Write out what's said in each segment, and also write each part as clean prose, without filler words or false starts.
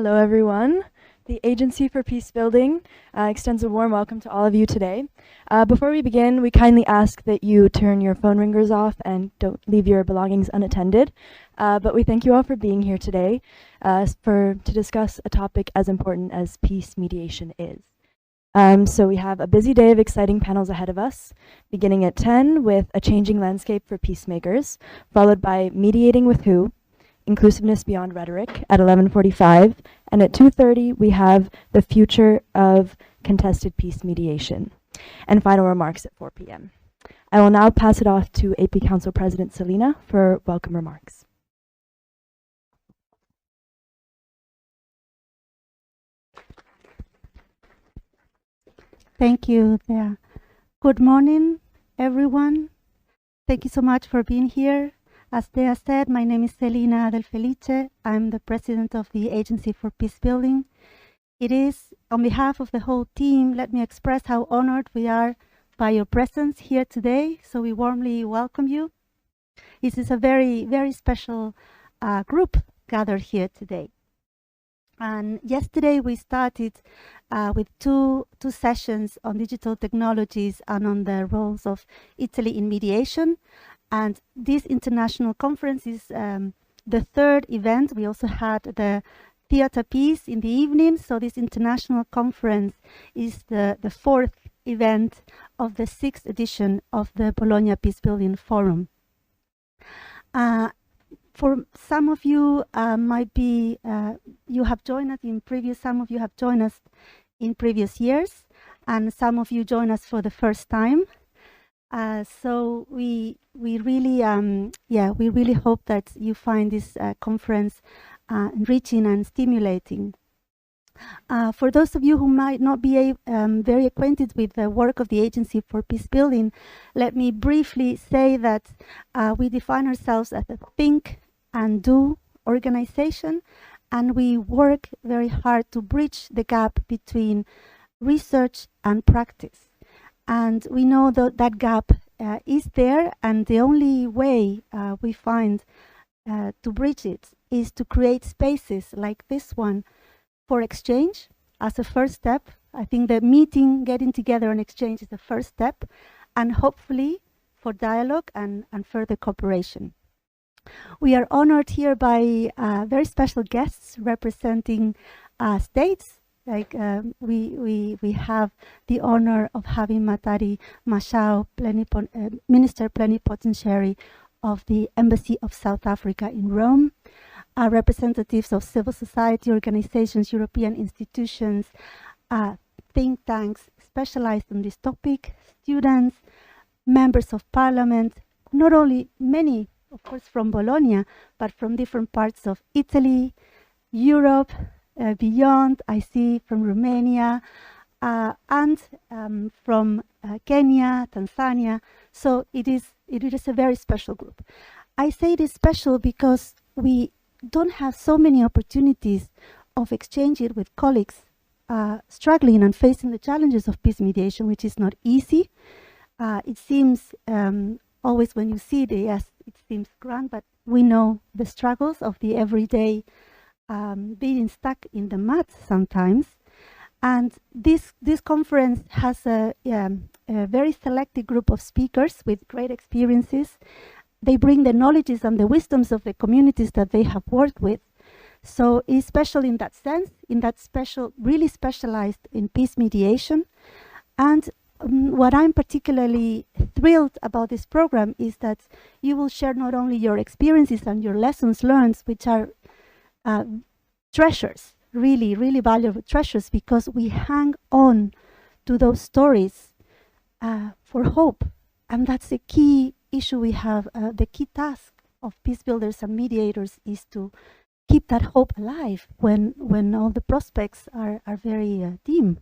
Hello, everyone. The Agency for Peace Building extends a warm welcome to all of you today. Before we begin, we kindly ask that you turn your phone ringers off and don't leave your belongings unattended. But we thank you all for being here today to discuss a topic as important as peace mediation is. So we have a busy day of exciting panels ahead of us, beginning at 10 with A Changing Landscape for Peacemakers, followed by Mediating with Who? Inclusiveness Beyond Rhetoric at 11:45, and at 2:30 we have The Future of Contested Peace Mediation, and final remarks at 4 p.m. I will now pass it off to AP Council President Selena for welcome remarks. Thank you, Thea. Good morning, everyone. Thank you so much for being here. As Thea said, my name is Selena Del Felice. I'm the president of the Agency for Peace Building. It is, on behalf of the whole team, let me express how honored we are by your presence here today. So we warmly welcome you. This is a very, very special group gathered here today. And yesterday we started with two sessions on digital technologies and on the roles of Italy in mediation. And this international conference is the third event. We also had the theater piece in the evening. So this international conference is the fourth event of the sixth edition of the Bologna Peace Building Forum. For some of you might be, you have joined us in previous, some of you have joined us in previous years, and some of you join us for the first time. So we really, we really hope that you find this conference enriching and stimulating. For those of you who might not be very acquainted with the work of the Agency for Peace Building, let me briefly say that we define ourselves as a think and do organization, and we work very hard to bridge the gap between research and practice. And we know that that gap is there, and the only way we find to bridge it is to create spaces like this one for exchange as a first step. I think the meeting, getting together and exchange is the first step, and hopefully for dialogue and further cooperation. We are honored here by very special guests representing states. Like we have the honor of having Matari Machao, Minister Plenipotentiary of the Embassy of South Africa in Rome, representatives of civil society organizations, European institutions, think tanks specialized on this topic, students, members of parliament, not only many, of course, from Bologna, but from different parts of Italy, Europe, beyond. I see from Romania and from Kenya, Tanzania. So it is a very special group. I say it is special because we don't have so many opportunities of exchanging with colleagues struggling and facing the challenges of peace mediation, which is not easy. It seems always when you see it, yes, it seems grand, but we know the struggles of the everyday being stuck in the mud sometimes. And this conference has a very selected group of speakers with great experiences. They bring the knowledges and the wisdoms of the communities that they have worked with. So it's special in that sense, really specialized in peace mediation. And what I'm particularly thrilled about this program is that you will share not only your experiences and your lessons learned, which are treasures, really, really valuable treasures, because we hang on to those stories for hope. And that's the key issue we have. The key task of peace builders and mediators is to keep that hope alive when all the prospects are very dim.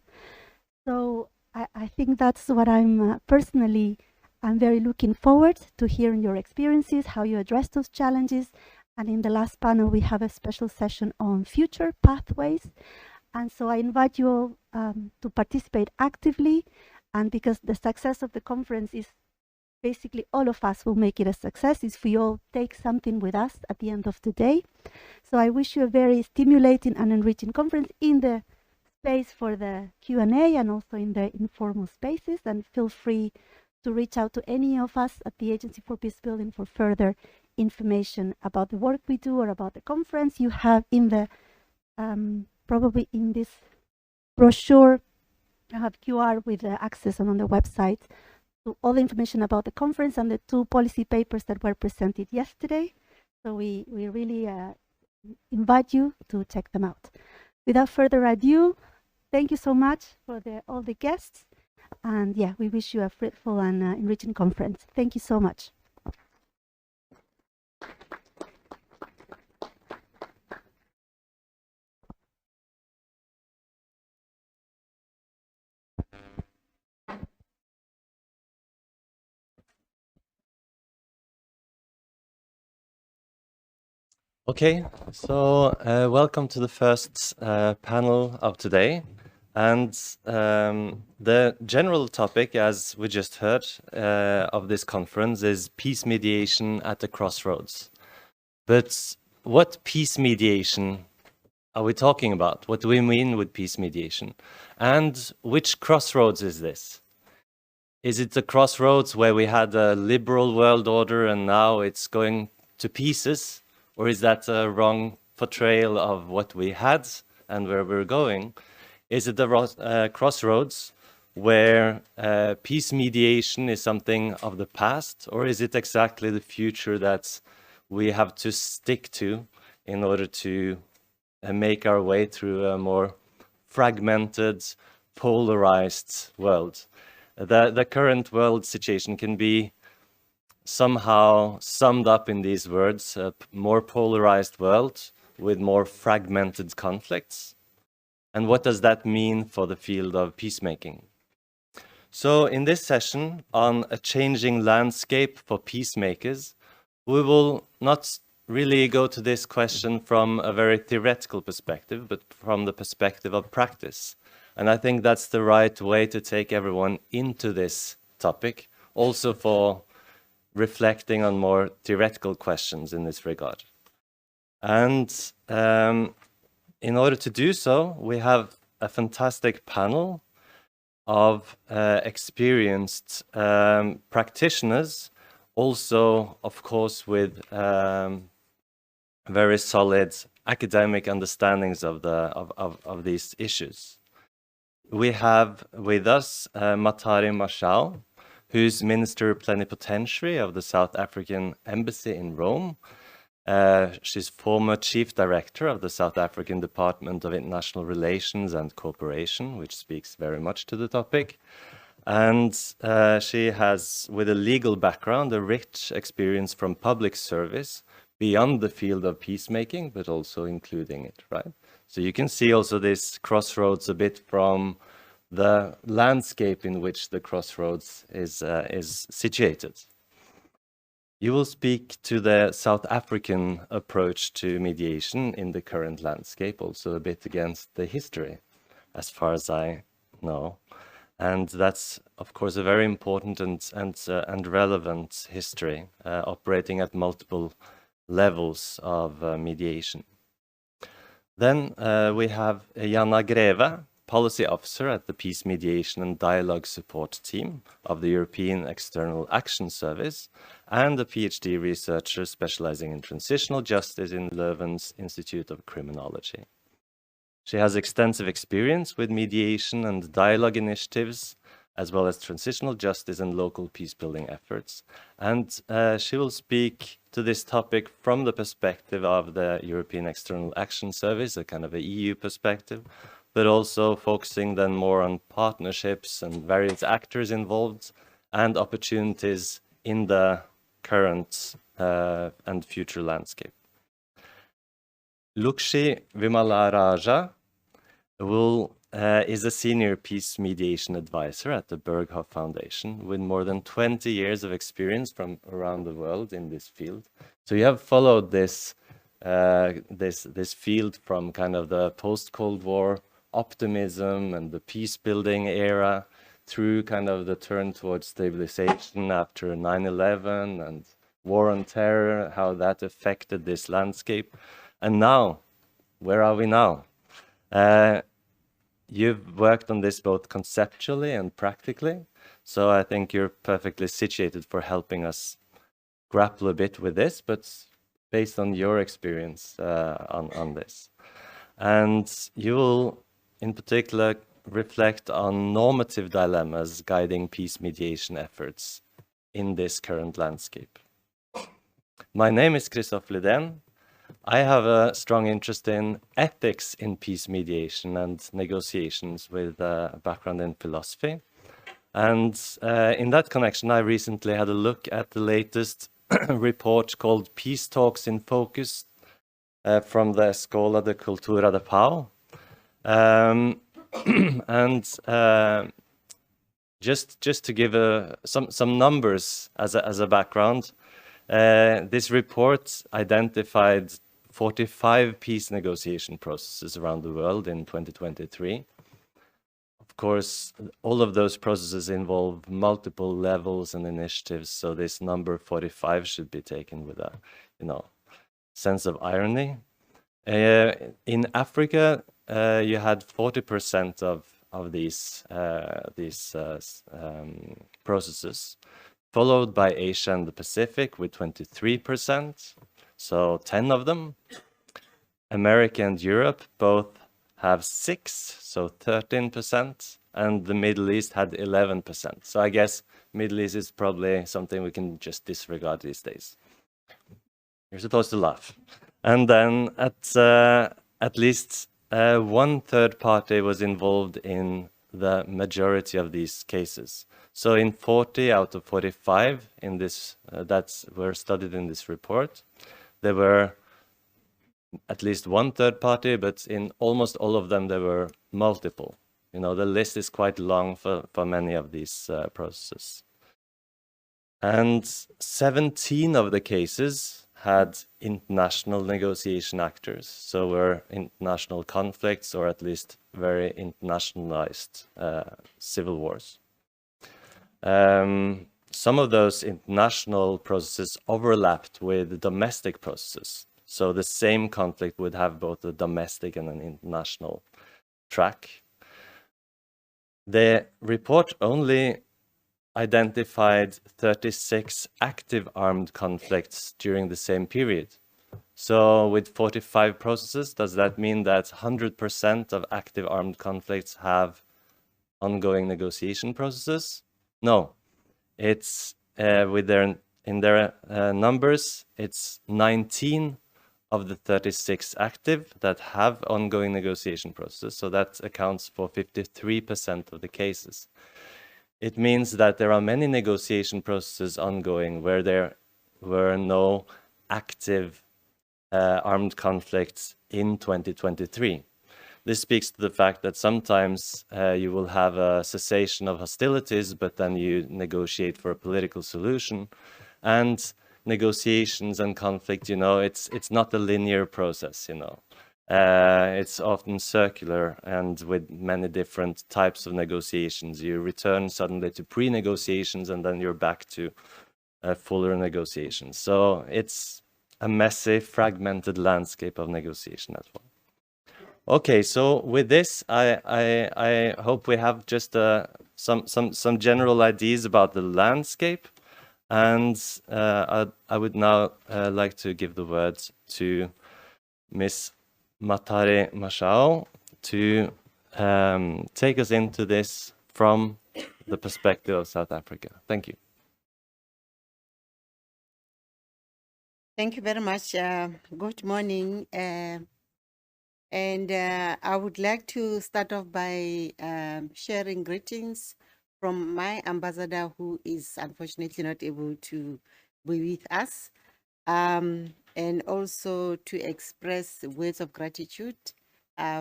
So I think that's what I'm I'm very looking forward to hearing your experiences, how you address those challenges. And in the last panel, we have a special session on future pathways. And so I invite you all to participate actively. And because the success of the conference is basically all of us will make it a success if we all take something with us at the end of the day. So I wish you a very stimulating and enriching conference in the space for the Q&A and also in the informal spaces, and feel free to reach out to any of us at the Agency for Peace Building for further information about the work we do or about the conference. You have in the probably in this brochure, I have QR with the access on the website to all the information about the conference and the 2 policy papers that were presented yesterday. So we really invite you to check them out. Without further ado, thank you so much for all the guests. And yeah, we wish you a fruitful and enriching conference. Thank you so much. Okay, so welcome to the first panel of today. And the general topic, as we just heard, of this conference is peace mediation at the crossroads. But what peace mediation are we talking about? What do we mean with peace mediation? And which crossroads is this? Is it the crossroads where we had a liberal world order and now it's going to pieces? Or is that a wrong portrayal of what we had and where we're going? Is it the crossroads where peace mediation is something of the past? Or is it exactly the future that we have to stick to in order to make our way through a more fragmented, polarized world? The current world situation can be somehow summed up in these words: a more polarized world with more fragmented conflicts. And what does that mean for the field of peacemaking? So in this session on a changing landscape for peacemakers, we will not really go to this question from a very theoretical perspective, but from the perspective of practice. And I think that's the right way to take everyone into this topic, also for reflecting on more theoretical questions in this regard. And in order to do so, we have a fantastic panel of experienced practitioners, also, of course, with very solid academic understandings of these issues. We have with us Matari Mashal, who's Minister Plenipotentiary of the South African Embassy in Rome. She's former Chief Director of the South African Department of International Relations and Cooperation, which speaks very much to the topic. And she has, with a legal background, a rich experience from public service beyond the field of peacemaking, but also including it, right? So you can see also this crossroads a bit from the landscape in which the crossroads is situated. You will speak to the South African approach to mediation in the current landscape, also a bit against the history, as far as I know. And that's, of course, a very important and relevant history, operating at multiple levels of mediation. Then we have Jana Greve, Policy Officer at the Peace Mediation and Dialogue Support Team of the European External Action Service, and a PhD researcher specializing in transitional justice in Leuven's Institute of Criminology. She has extensive experience with mediation and dialogue initiatives, as well as transitional justice and local peace-building efforts. And she will speak to this topic from the perspective of the European External Action Service, a kind of a EU perspective, but also focusing then more on partnerships and various actors involved and opportunities in the current and future landscape. Lukshi Vimalaraja is a senior peace mediation advisor at the Berghoff Foundation with more than 20 years of experience from around the world in this field. So you have followed this field from kind of the post-Cold War optimism and the peace-building era through kind of the turn towards stabilization after 9/11 and war on terror, how that affected this landscape. And now, where are we now? You've worked on this both conceptually and practically, so I think you're perfectly situated for helping us grapple a bit with this, but based on your experience on this. And you will, in particular, reflect on normative dilemmas guiding peace mediation efforts in this current landscape. My name is Christoph Lidén. I have a strong interest in ethics in peace mediation and negotiations with a background in philosophy. And in that connection, I recently had a look at the latest report called Peace Talks in Focus from the Escola de Cultura de Pau. And just to give some numbers as a background, this report identified 45 peace negotiation processes around the world in 2023. Of course, all of those processes involve multiple levels and initiatives, so this number 45 should be taken with a, sense of irony. In Africa, you had 40% of these processes, followed by Asia and the Pacific with 23%, so 10 of them. America and Europe both have 6, so 13%, and the Middle East had 11%. So I guess Middle East is probably something we can just disregard these days. You're supposed to laugh. And then at least one third party was involved in the majority of these cases. So in 40 out of 45 in this that were studied in this report, there were at least one third party, but in almost all of them there were multiple. The list is quite long for many of these processes. And 17 of the cases had international negotiation actors, so were international conflicts or at least very internationalized civil wars. Some of those international processes overlapped with domestic processes, so the same conflict would have both a domestic and an international track. The report only identified 36 active armed conflicts during the same period. So with 45 processes, does that mean that 100% of active armed conflicts have ongoing negotiation processes? No, it's in their numbers, it's 19 of the 36 active that have ongoing negotiation processes. So that accounts for 53% of the cases. It means that there are many negotiation processes ongoing where there were no active armed conflicts in 2023. This speaks to the fact that sometimes you will have a cessation of hostilities, but then you negotiate for a political solution. And negotiations and conflict, it's not a linear process, It's often circular and with many different types of negotiations. You return suddenly to pre-negotiations and then you're back to fuller negotiations. So it's a messy, fragmented landscape of negotiation as well. Okay, so with this, I hope we have just some general ideas about the landscape. And I would now like to give the word to Ms. Matari Mashao to take us into this from the perspective of South Africa. Thank you. Thank you very much. Good morning. And I would like to start off by sharing greetings from my ambassador, who is unfortunately not able to be with us. And also to express words of gratitude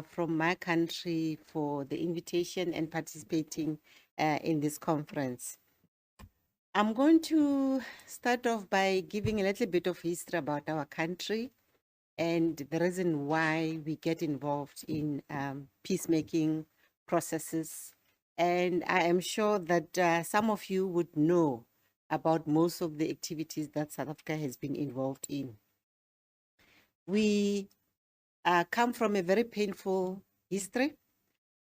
from my country for the invitation and participating in this conference. I'm going to start off by giving a little bit of history about our country and the reason why we get involved in peacemaking processes And I am sure that some of you would know about most of the activities that South Africa has been involved in. We come from a very painful history.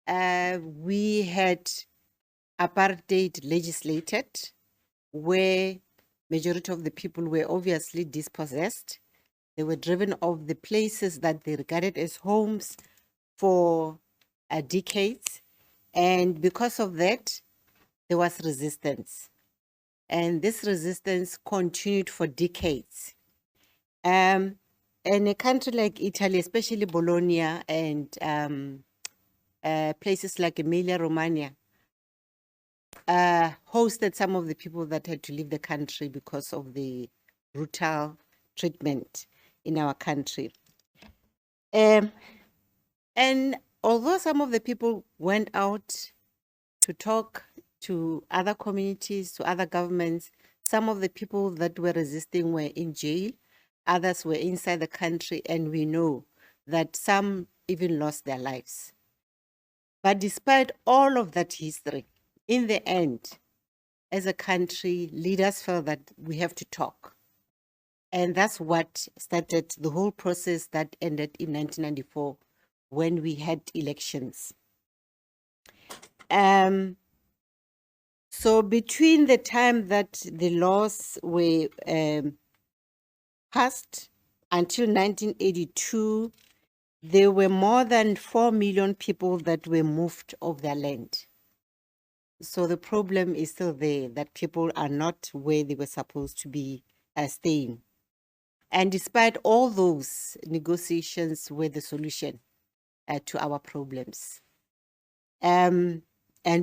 We had apartheid legislated, where majority of the people were obviously dispossessed. They were driven off the places that they regarded as homes for decades. And because of that, there was resistance. And this resistance continued for decades. In a country like Italy, especially Bologna and places like Emilia-Romagna, hosted some of the people that had to leave the country because of the brutal treatment in our country. And although some of the people went out to talk to other communities, to other governments, some of the people that were resisting were in jail, others were inside the country, and we know that some even lost their lives. But despite all of that history, in the end, as a country, leaders felt that we have to talk. And that's what started the whole process that ended in 1994 when we had elections. So between the time that the laws were passed until 1982, there were more than 4 million people that were moved off their land. So the problem is still there, that people are not where they were supposed to be staying. And despite all those, negotiations were the solution to our problems. And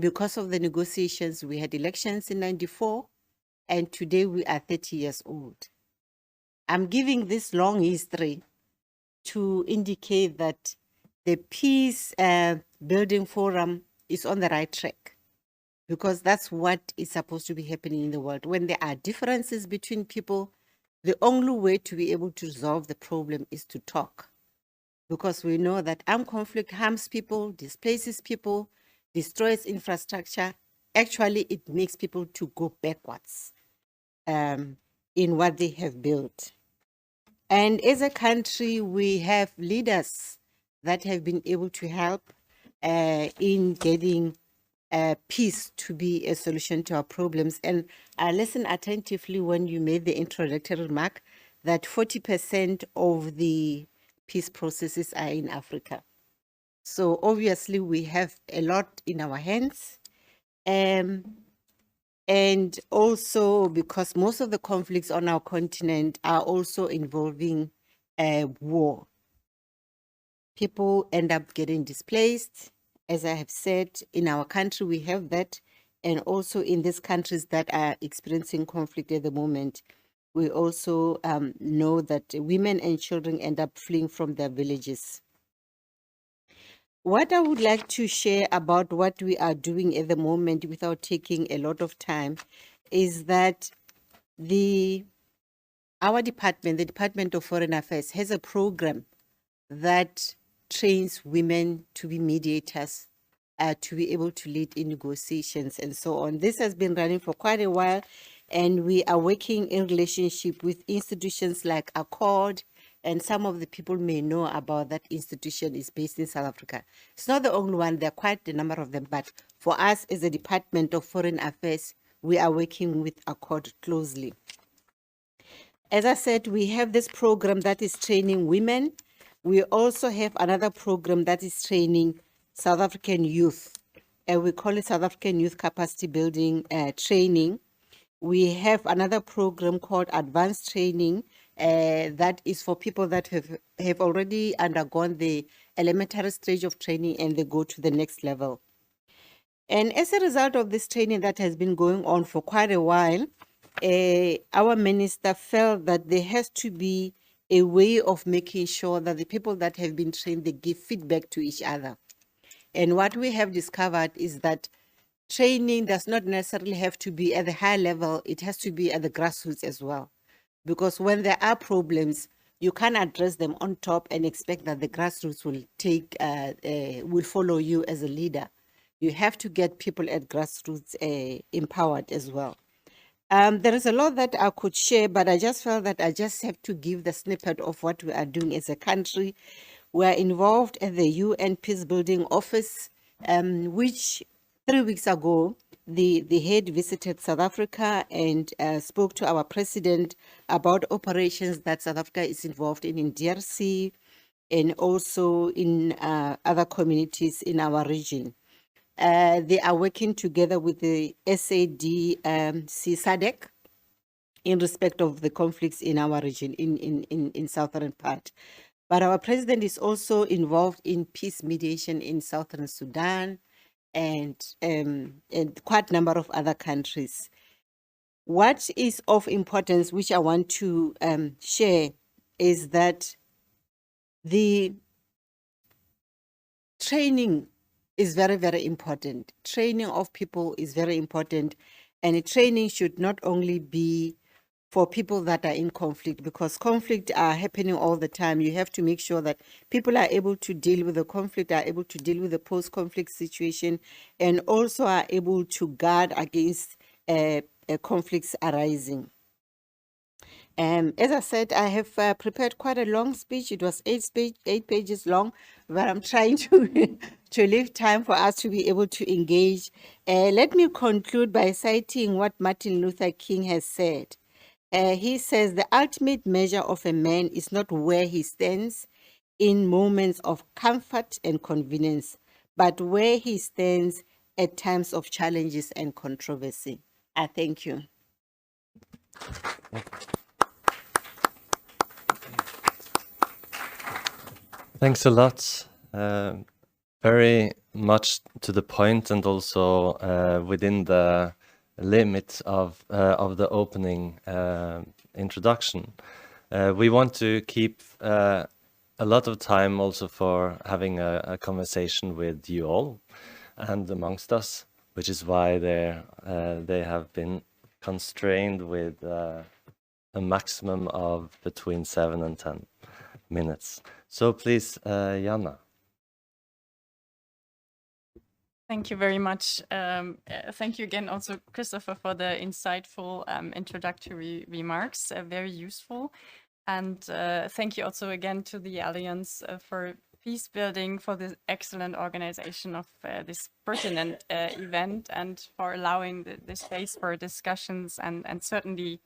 because of the negotiations, we had elections in 94, and today we are 30 years old. I'm giving this long history to indicate that the Peace Building Forum is on the right track, because that's what is supposed to be happening in the world. When there are differences between people, the only way to be able to resolve the problem is to talk. Because we know that armed conflict harms people, displaces people, destroys infrastructure. Actually, it makes people to go backwards in what they have built. And as a country, we have leaders that have been able to help in getting peace to be a solution to our problems. And I listened attentively when you made the introductory remark that 40% of the peace processes are in Africa. So obviously we have a lot in our hands. And also because most of the conflicts on our continent are also involving war. People end up getting displaced. As I have said, in our country, we have that. And also in these countries that are experiencing conflict at the moment, we also know that women and children end up fleeing from their villages. What I would like to share about what we are doing at the moment without taking a lot of time is that our department, the Department of Foreign Affairs, has a program that trains women to be mediators, to be able to lead in negotiations and so on. This has been running for quite a while, and we are working in relationship with institutions like Accord, and some of the people may know about that institution is based in South Africa. It's not the only one, there are quite a number of them, but for us as a Department of Foreign Affairs, we are working with Accord closely. As I said, we have this program that is training women. We also have another program that is training South African youth. We call it South African Youth Capacity Building Training. We have another program called Advanced Training that is for people that have already undergone the elementary stage of training and they go to the next level. And as a result of this training that has been going on for quite a while, our minister felt that there has to be a way of making sure that the people that have been trained, they give feedback to each other. And what we have discovered is that training does not necessarily have to be at the high level, it has to be at the grassroots as well. Because when there are problems, you can't address them on top and expect that the grassroots will will follow you as a leader. you have to get people at grassroots empowered as well. There is a lot that I could share, but I just felt that I just have to give the snippet of what we are doing as a country. We are involved at the UN Peacebuilding Office, which 3 weeks ago, the head visited South Africa and spoke to our president about operations that South Africa is involved in DRC and also in other communities in our region. They are working together with the SADC in respect of the conflicts in our region, in southern part. But our president is also involved in peace mediation in southern Sudan and quite a number of other countries. What is of importance, which I want to share, is that the training is very, very important. Training of people is very important. And training should not only be for people that are in conflict, because conflict are happening all the time. You have to make sure that people are able to deal with the conflict, are able to deal with the post-conflict situation, and also are able to guard against conflicts arising. As I said, I have prepared quite a long speech. It was 8 pages long, but I'm trying to to leave time for us to be able to engage. Let me conclude by citing what Martin Luther King has said. He says, the ultimate measure of a man is not where he stands in moments of comfort and convenience, but where he stands at times of challenges and controversy. I thank you. Thanks a lot. Very much to the point, and also within the limit of the opening introduction. We want to keep a lot of time also for having a conversation with you all and amongst us, which is why they have been constrained with a maximum of between 7 and 10 minutes. So please, Jana. Thank you very much. Thank you again also, Christopher, for the insightful introductory remarks, very useful. And thank you also again to the Alliance for Peace Building for the excellent organization of this pertinent event, and for allowing the space for discussions, and certainly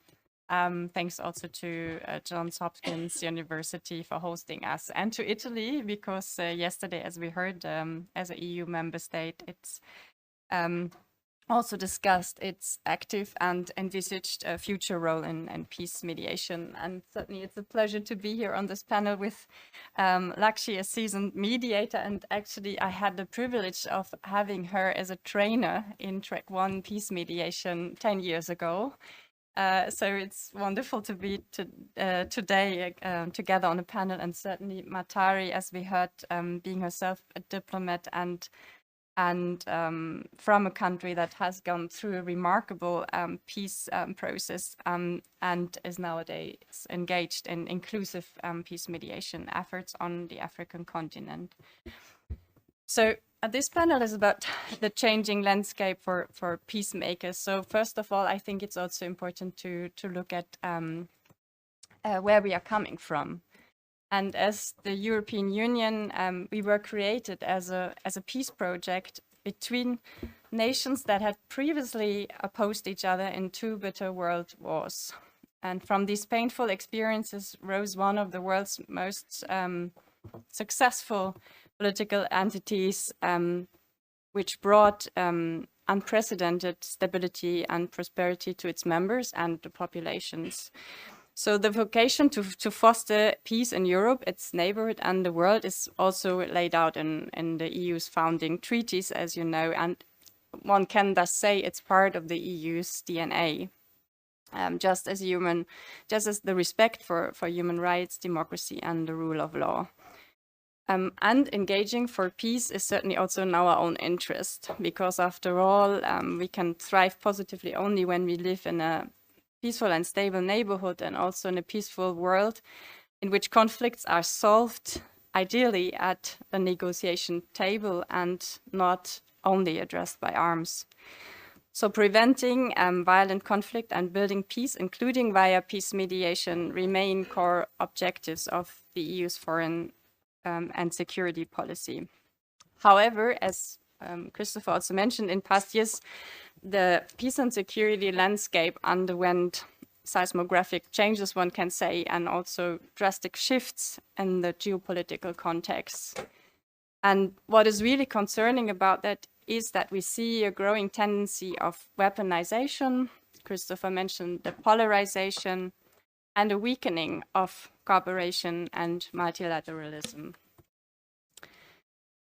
thanks also to Johns Hopkins University for hosting us, and to Italy, because yesterday, as we heard, as an EU member state, it's also discussed its active and envisaged future role in peace mediation. And certainly it's a pleasure to be here on this panel with Lakshmi, a seasoned mediator, and actually I had the privilege of having her as a trainer in Track 1 peace mediation 10 years ago. So it's wonderful to be today together on a panel, and certainly Matari, as we heard, being herself a diplomat and from a country that has gone through a remarkable peace process and is nowadays engaged in inclusive peace mediation efforts on the African continent. So this panel is about the changing landscape for peacemakers. So first of all, I think it's also important to look at where we are coming from. And as the European Union, we were created as a peace project between nations that had previously opposed each other in 2 bitter world wars. And from these painful experiences rose one of the world's most successful political entities, which brought unprecedented stability and prosperity to its members and the populations. So the vocation to foster peace in Europe, its neighborhood, and the world is also laid out in the EU's founding treaties, as you know, and one can thus say it's part of the EU's DNA. Just as the respect for human rights, democracy, and the rule of law. And engaging for peace is certainly also in our own interest, because after all, we can thrive positively only when we live in a peaceful and stable neighborhood, and also in a peaceful world in which conflicts are solved ideally at a negotiation table and not only addressed by arms. So preventing violent conflict and building peace, including via peace mediation, remain core objectives of the EU's foreign and security policy. However, as Christopher also mentioned, in past years, the peace and security landscape underwent seismographic changes, one can say, and also drastic shifts in the geopolitical context. And what is really concerning about that is that we see a growing tendency of weaponization. Christopher mentioned the polarization and a weakening of cooperation and multilateralism.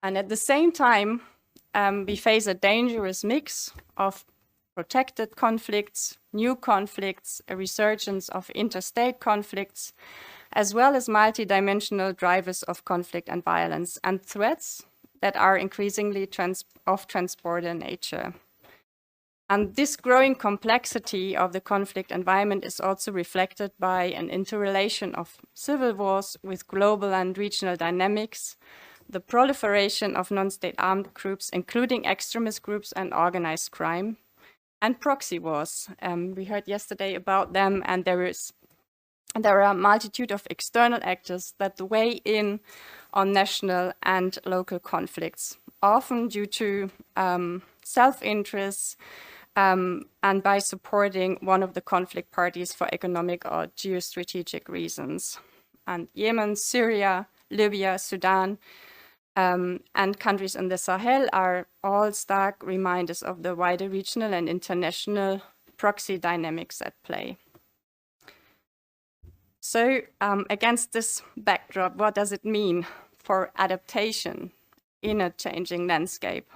And at the same time, we face a dangerous mix of protected conflicts, new conflicts, a resurgence of interstate conflicts, as well as multidimensional drivers of conflict and violence and threats that are increasingly of transborder nature. And this growing complexity of the conflict environment is also reflected by an interrelation of civil wars with global and regional dynamics, the proliferation of non-state armed groups, including extremist groups and organized crime, and proxy wars. We heard yesterday about them, and there are a multitude of external actors that weigh in on national and local conflicts, often due to self-interest and by supporting one of the conflict parties for economic or geostrategic reasons. And Yemen, Syria, Libya, Sudan, and countries in the Sahel are all stark reminders of the wider regional and international proxy dynamics at play. So against this backdrop, what does it mean for adaptation in a changing landscape?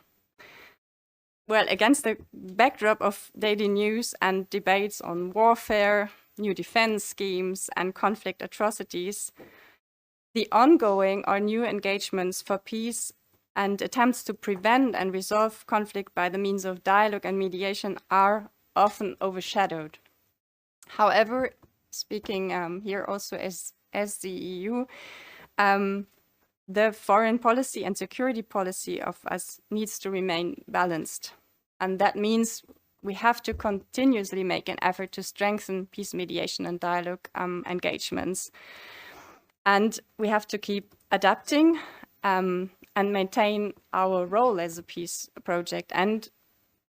Well, against the backdrop of daily news and debates on warfare, new defense schemes, and conflict atrocities, the ongoing or new engagements for peace and attempts to prevent and resolve conflict by the means of dialogue and mediation are often overshadowed. However, speaking here also as the EU, the foreign policy and security policy of us needs to remain balanced. And that means we have to continuously make an effort to strengthen peace mediation and dialogue engagements. And we have to keep adapting and maintain our role as a peace project, and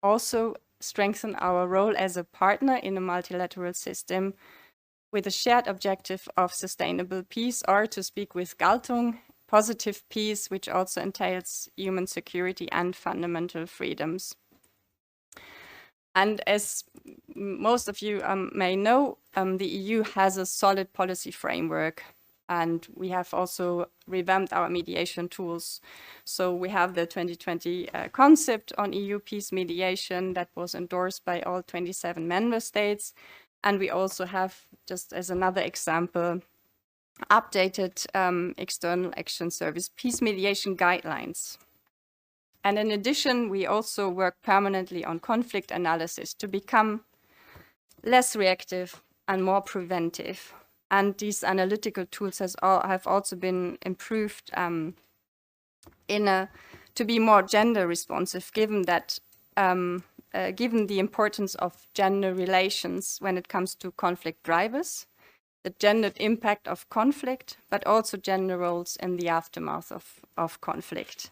also strengthen our role as a partner in a multilateral system with a shared objective of sustainable peace, or to speak with Galtung, positive peace, which also entails human security and fundamental freedoms. And as most of you may know, the EU has a solid policy framework, and we have also revamped our mediation tools. So we have the 2020 concept on EU peace mediation that was endorsed by all 27 member states. And we also have, just as another example, updated External Action Service peace mediation guidelines. And in addition, we also work permanently on conflict analysis to become less reactive and more preventive. And these analytical tools have also been improved to be more gender responsive, given that given the importance of gender relations when it comes to conflict drivers, the gendered impact of conflict, but also gender roles in the aftermath of conflict.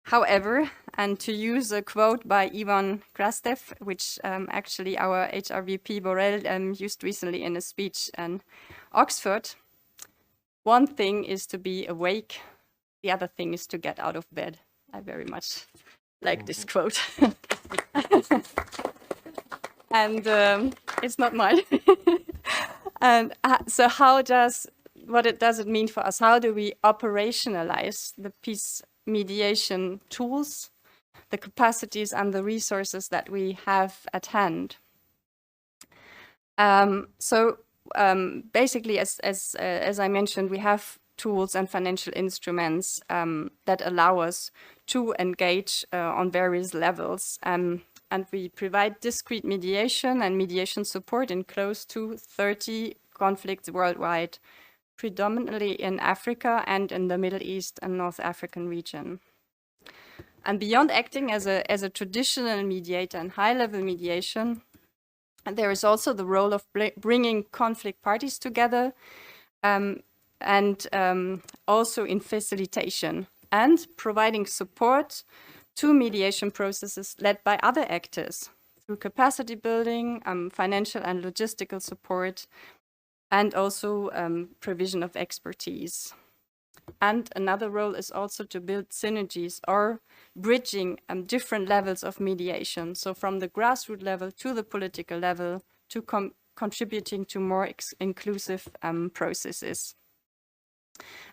However, and to use a quote by Ivan Krastev, which actually our HRVP Borrell used recently in a speech in Oxford, one thing is to be awake, the other thing is to get out of bed. I very much like this quote. And it's not mine. And so what does it mean for us? How do we operationalize the peace mediation tools, the capacities and the resources that we have at hand? Basically, as I mentioned, we have tools and financial instruments that allow us to engage on various levels. And we provide discrete mediation and mediation support in close to 30 conflicts worldwide predominantly in Africa and in the Middle East and North African region. And beyond acting as a traditional mediator and high-level mediation, there is also the role of bringing conflict parties together, and also in facilitation and providing support to mediation processes led by other actors through capacity building, financial and logistical support, and also provision of expertise. And another role is also to build synergies or bridging different levels of mediation. So from the grassroots level to the political level, to contributing to more inclusive processes.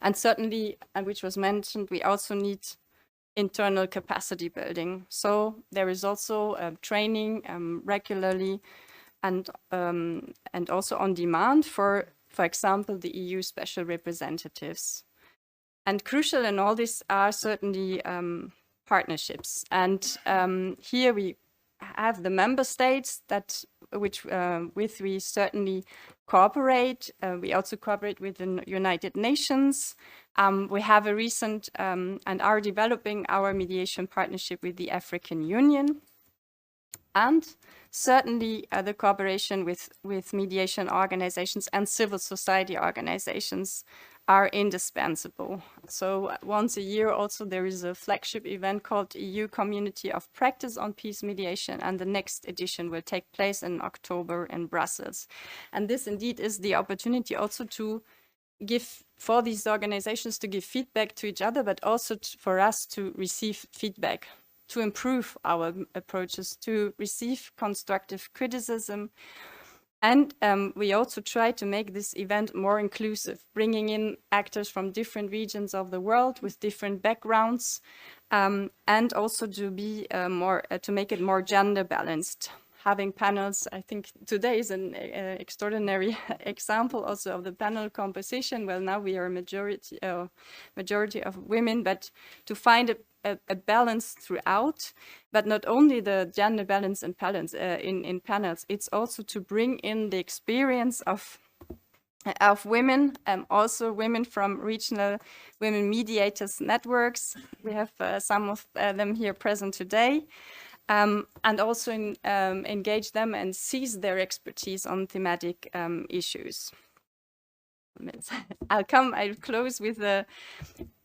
And certainly, which was mentioned, we also need internal capacity building. So there is also training regularly and also on demand for example, the EU special representatives. And crucial in all this are certainly partnerships. And here we have the member states that with we certainly cooperate. We also cooperate with the United Nations. We have a recent and are developing our mediation partnership with the African Union. And certainly the cooperation with mediation organizations and civil society organizations are indispensable. So once a year also there is a flagship event called EU Community of Practice on Peace Mediation, and the next edition will take place in October in Brussels. And this indeed is the opportunity also to give, for these organizations to give feedback to each other, but also for us to receive feedback, to improve our approaches, to receive constructive criticism. And we also try to make this event more inclusive, bringing in actors from different regions of the world with different backgrounds, and also to be to make it more gender balanced. Having panels, I think today is an extraordinary example also of the panel composition. Well, now we are a majority of women, but to find a balance throughout, but not only the gender balance in panels, it's also to bring in the experience of women, also women from regional women mediators networks. We have some of them here present today, and also engage them and seize their expertise on thematic issues. I'll close with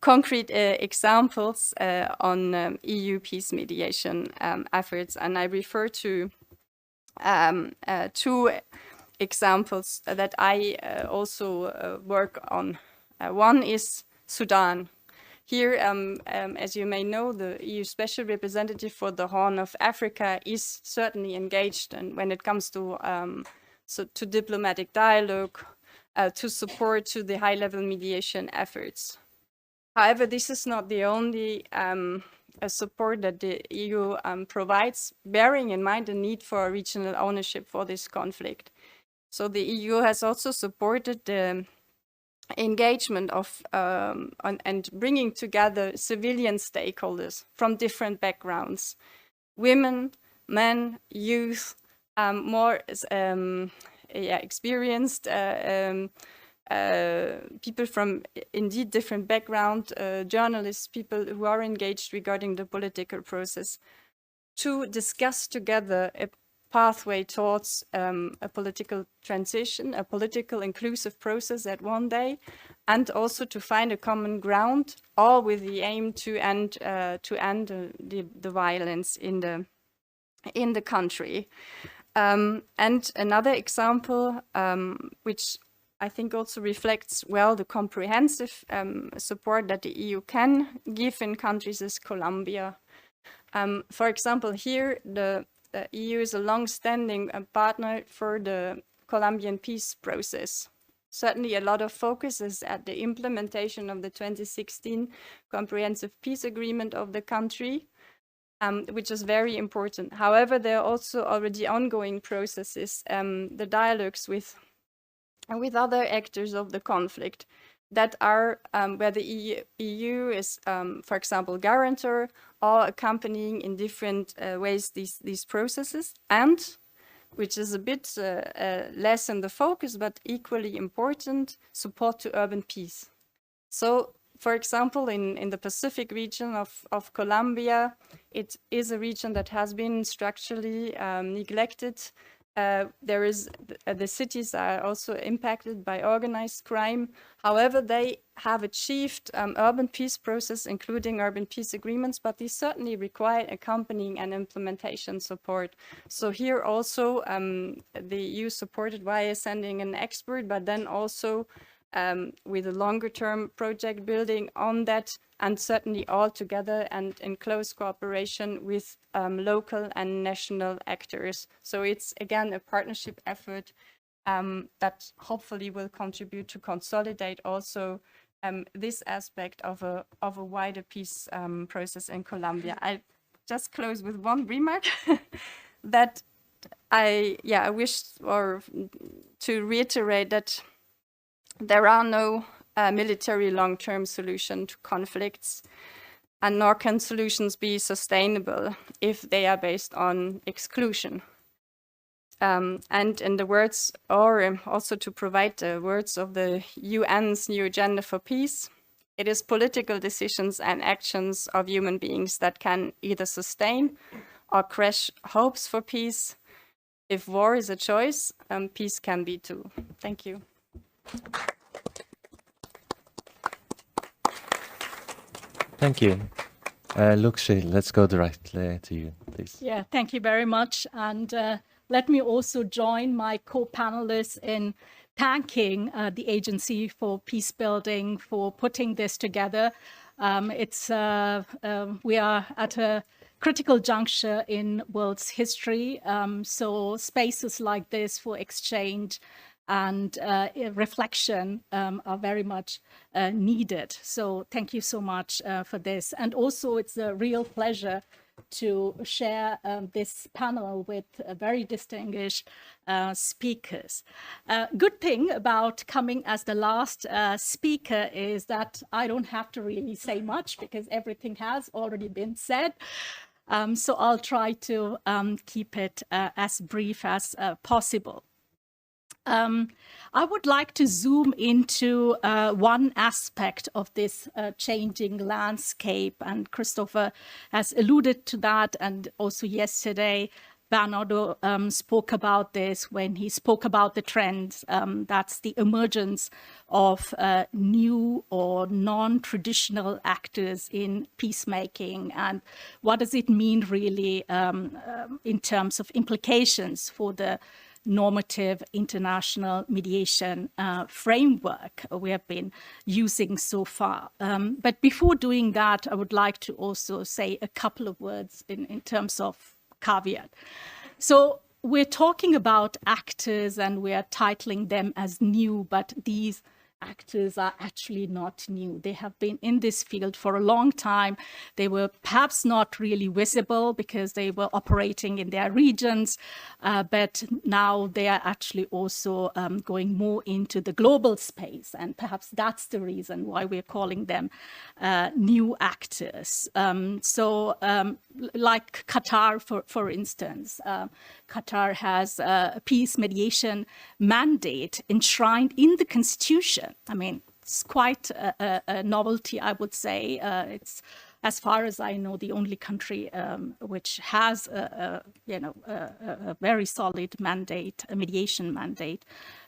concrete examples on EU peace mediation efforts, and I refer to two examples that I also work on. One is Sudan. Here, as you may know, the EU Special Representative for the Horn of Africa is certainly engaged, and when it comes to diplomatic dialogue, to support to the high-level mediation efforts. However, this is not the only support that the EU provides, bearing in mind the need for regional ownership for this conflict. So the EU has also supported the engagement of and bringing together civilian stakeholders from different backgrounds, women, men, youth, more experienced people from indeed different background, journalists, people who are engaged regarding the political process, to discuss together a pathway towards a political transition, a political inclusive process at one day, and also to find a common ground, all with the aim to end the violence in the country. And another example, which I think also reflects well the comprehensive support that the EU can give in countries, is Colombia. For example, here the EU is a long-standing partner for the Colombian peace process. Certainly a lot of focus is at the implementation of the 2016 Comprehensive Peace Agreement of the country, which is very important. However, there are also already ongoing processes, the dialogues with other actors of the conflict that are where the EU is, for example, guarantor or accompanying in different ways these processes. And which is a bit less in the focus, but equally important, support to urban peace. So, for example, in the Pacific region of Colombia, it is a region that has been structurally neglected. The cities are also impacted by organized crime. However, they have achieved urban peace process, including urban peace agreements, but these certainly require accompanying and implementation support. So here also the EU supported via sending an expert, but then also with a longer term project building on that, and certainly all together and in close cooperation with local and national actors. So it's again a partnership effort that hopefully will contribute to consolidate also this aspect of a wider peace process in Colombia. I just close with one remark that I wish to reiterate that there are no military long-term solution to conflicts, and nor can solutions be sustainable if they are based on exclusion. And in the words, or also to provide the words of the UN's new agenda for peace, it is political decisions and actions of human beings that can either sustain or crush hopes for peace. If war is a choice, peace can be too. Thank you. Thank you. Lukshi, let's go directly to you, please. Yeah, thank you very much. And let me also join my co-panelists in thanking the Agency for Peace Building for putting this together. We are at a critical juncture in world's history, so spaces like this for exchange and reflection are very much needed. So thank you so much for this. And also it's a real pleasure to share this panel with very distinguished speakers. Good thing about coming as the last speaker is that I don't have to really say much because everything has already been said. So I'll try to keep it as brief as possible. I would like to zoom into one aspect of this changing landscape, and Christopher has alluded to that, and also yesterday Bernardo spoke about this when he spoke about the trends. That's the emergence of new or non-traditional actors in peacemaking, and what does it mean really in terms of implications for the normative international mediation framework we have been using so far. But before doing that, I would like to also say a couple of words in terms of caveat. So we're talking about actors and we're titling them as new, but these actors are actually not new. They have been in this field for a long time. They were perhaps not really visible because they were operating in their regions, but now they are actually also going more into the global space. And perhaps that's the reason why we're calling them new actors. Like Qatar, for instance, Qatar has a peace mediation mandate enshrined in the constitution. I mean, it's quite a novelty, I would say. It's, as far as I know, the only country which has a very solid mandate, a mediation mandate,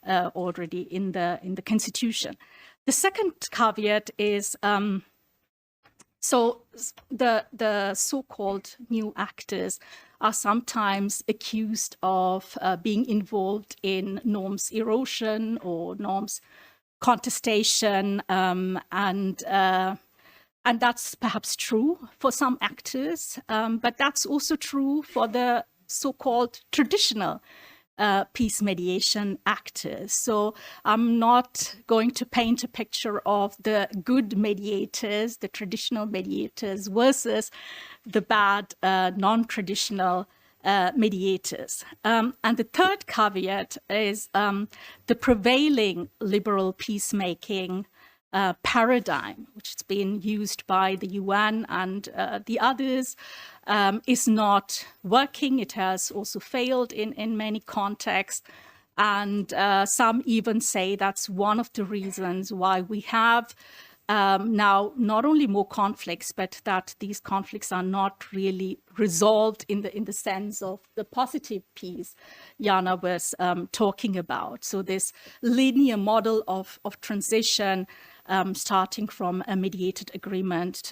already in the constitution. The second caveat is so the so-called new actors are sometimes accused of being involved in norms erosion or norms contestation, and that's perhaps true for some actors, but that's also true for the so-called traditional peace mediation actors. So I'm not going to paint a picture of the good mediators, the traditional mediators, versus the bad non-traditional mediators. And the third caveat is the prevailing liberal peacemaking paradigm, which has been used by the UN and the others, is not working. It has also failed in many contexts. And some even say that's one of the reasons why we have now not only more conflicts, but that these conflicts are not really resolved in the sense of the positive peace Jana was talking about. So this linear model of transition, starting from a mediated agreement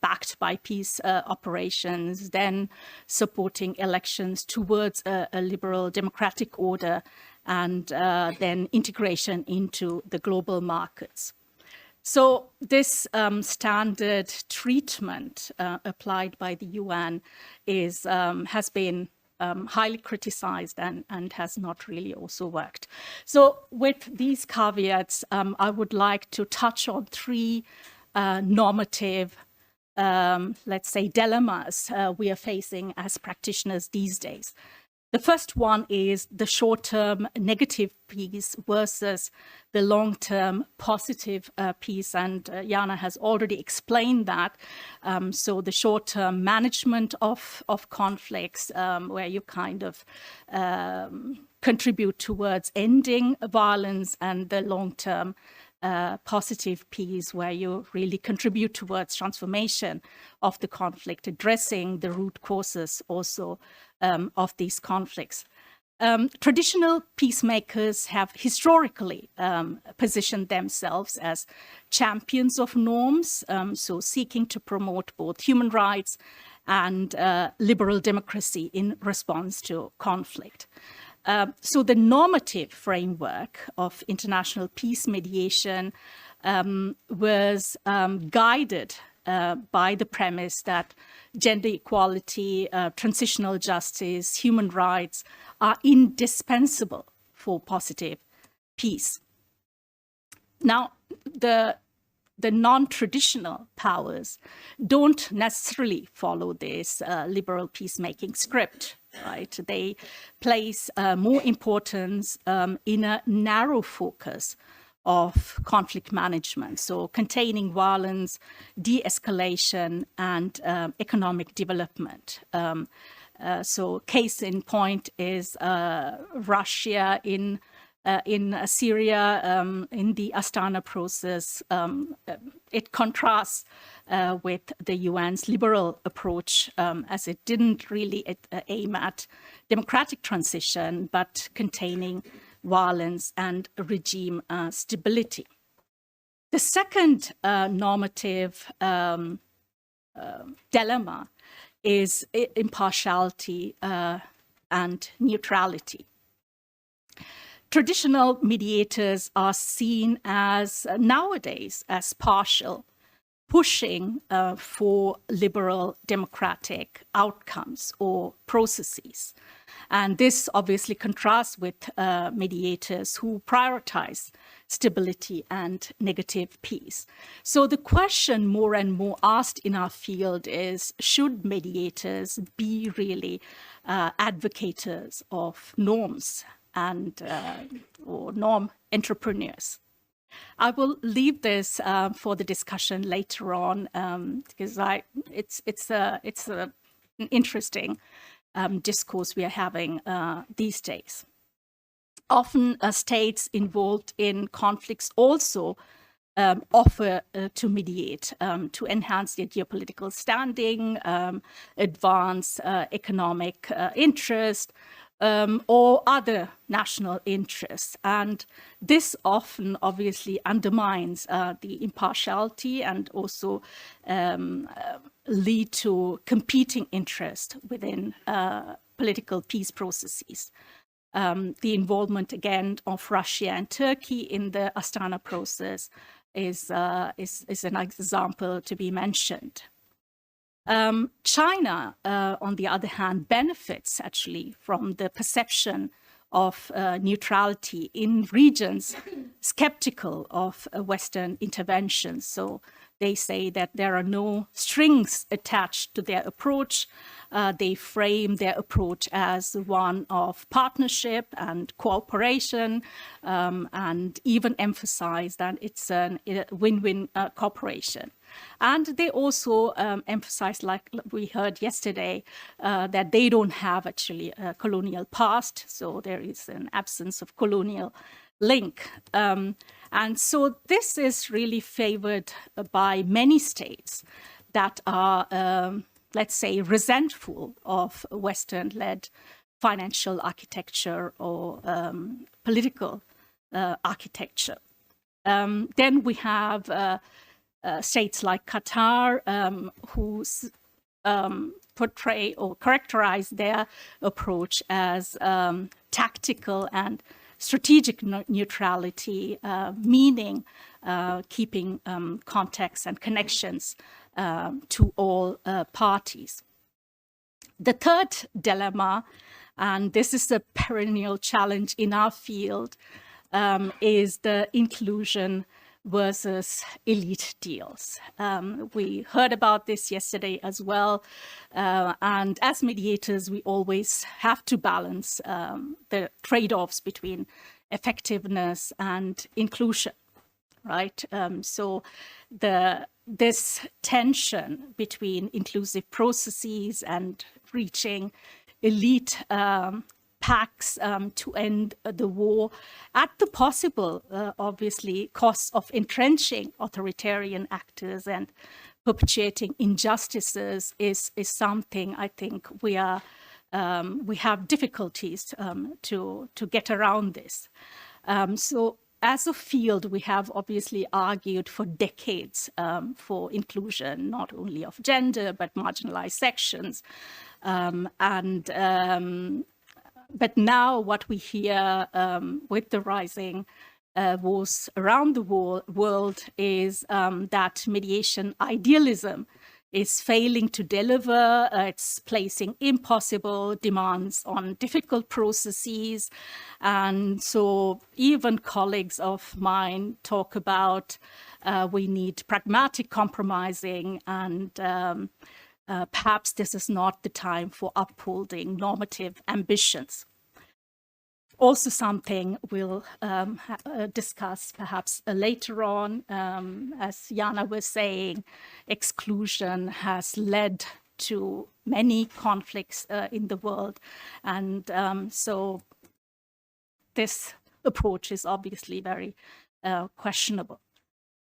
backed by peace operations, then supporting elections towards a liberal democratic order, and then integration into the global markets. So this standard treatment applied by the UN has been highly criticized and has not really also worked. So with these caveats, I would like to touch on three normative, let's say, dilemmas we are facing as practitioners these days. The first one is the short-term negative peace versus the long-term positive peace, and Jana has already explained that. So the short-term management of conflicts, where you kind of contribute towards ending violence, and the long-term positive peace, where you really contribute towards transformation of the conflict, addressing the root causes also of these conflicts. Traditional peacemakers have historically positioned themselves as champions of norms, so seeking to promote both human rights and liberal democracy in response to conflict. So the normative framework of international peace mediation was guided by the premise that gender equality, transitional justice, human rights are indispensable for positive peace. Now, the non-traditional powers don't necessarily follow this liberal peacemaking script, right? They place more importance in a narrow focus of conflict management, so containing violence, de-escalation, and economic development. So case in point is Russia in Syria, in the Astana process. It contrasts with the UN's liberal approach, as it didn't really aim at democratic transition, but containing violence and regime stability. The second normative dilemma is impartiality and neutrality. Traditional mediators are seen as nowadays as partial, pushing for liberal democratic outcomes or processes. And this obviously contrasts with mediators who prioritize stability and negative peace. So the question more and more asked in our field is, should mediators be really advocates of norms and or norm entrepreneurs? I will leave this for the discussion later on, because it's an interesting discourse we are having these days. Often states involved in conflicts also offer to mediate to enhance their geopolitical standing, advance economic interest, or other national interests. And this often obviously undermines the impartiality and also lead to competing interest within political peace processes. The involvement again of Russia and Turkey in the Astana process is an example to be mentioned. China, on the other hand, benefits actually from the perception of neutrality in regions skeptical of Western intervention. So They say that there are no strings attached to their approach. They frame their approach as one of partnership and cooperation, and even emphasize that it's a win-win cooperation. And they also emphasize, like we heard yesterday, that they don't have actually a colonial past, so there is an absence of colonial link. And so this is really favored by many states that are, let's say, resentful of Western-led financial architecture or political architecture. Then we have states like Qatar, who portray or characterize their approach as tactical and strategic neutrality, meaning keeping contacts and connections to all parties. The third dilemma, and this is a perennial challenge in our field, is the inclusion versus elite deals. We heard about this yesterday as well. And as mediators, we always have to balance the trade-offs between effectiveness and inclusion, right? So this tension between inclusive processes and reaching elite pacts to end the war at the possible, obviously, costs of entrenching authoritarian actors and perpetuating injustices is something I think we have difficulties to get around this. So as a field, we have obviously argued for decades for inclusion, not only of gender, but marginalized sections. But now what we hear with the rising wars around the world is that mediation idealism is failing to deliver. It's placing impossible demands on difficult processes. And so even colleagues of mine talk about we need pragmatic compromising, and perhaps this is not the time for upholding normative ambitions. Also something we'll discuss perhaps later on. As Jana was saying, exclusion has led to many conflicts in the world. And so this approach is obviously very questionable.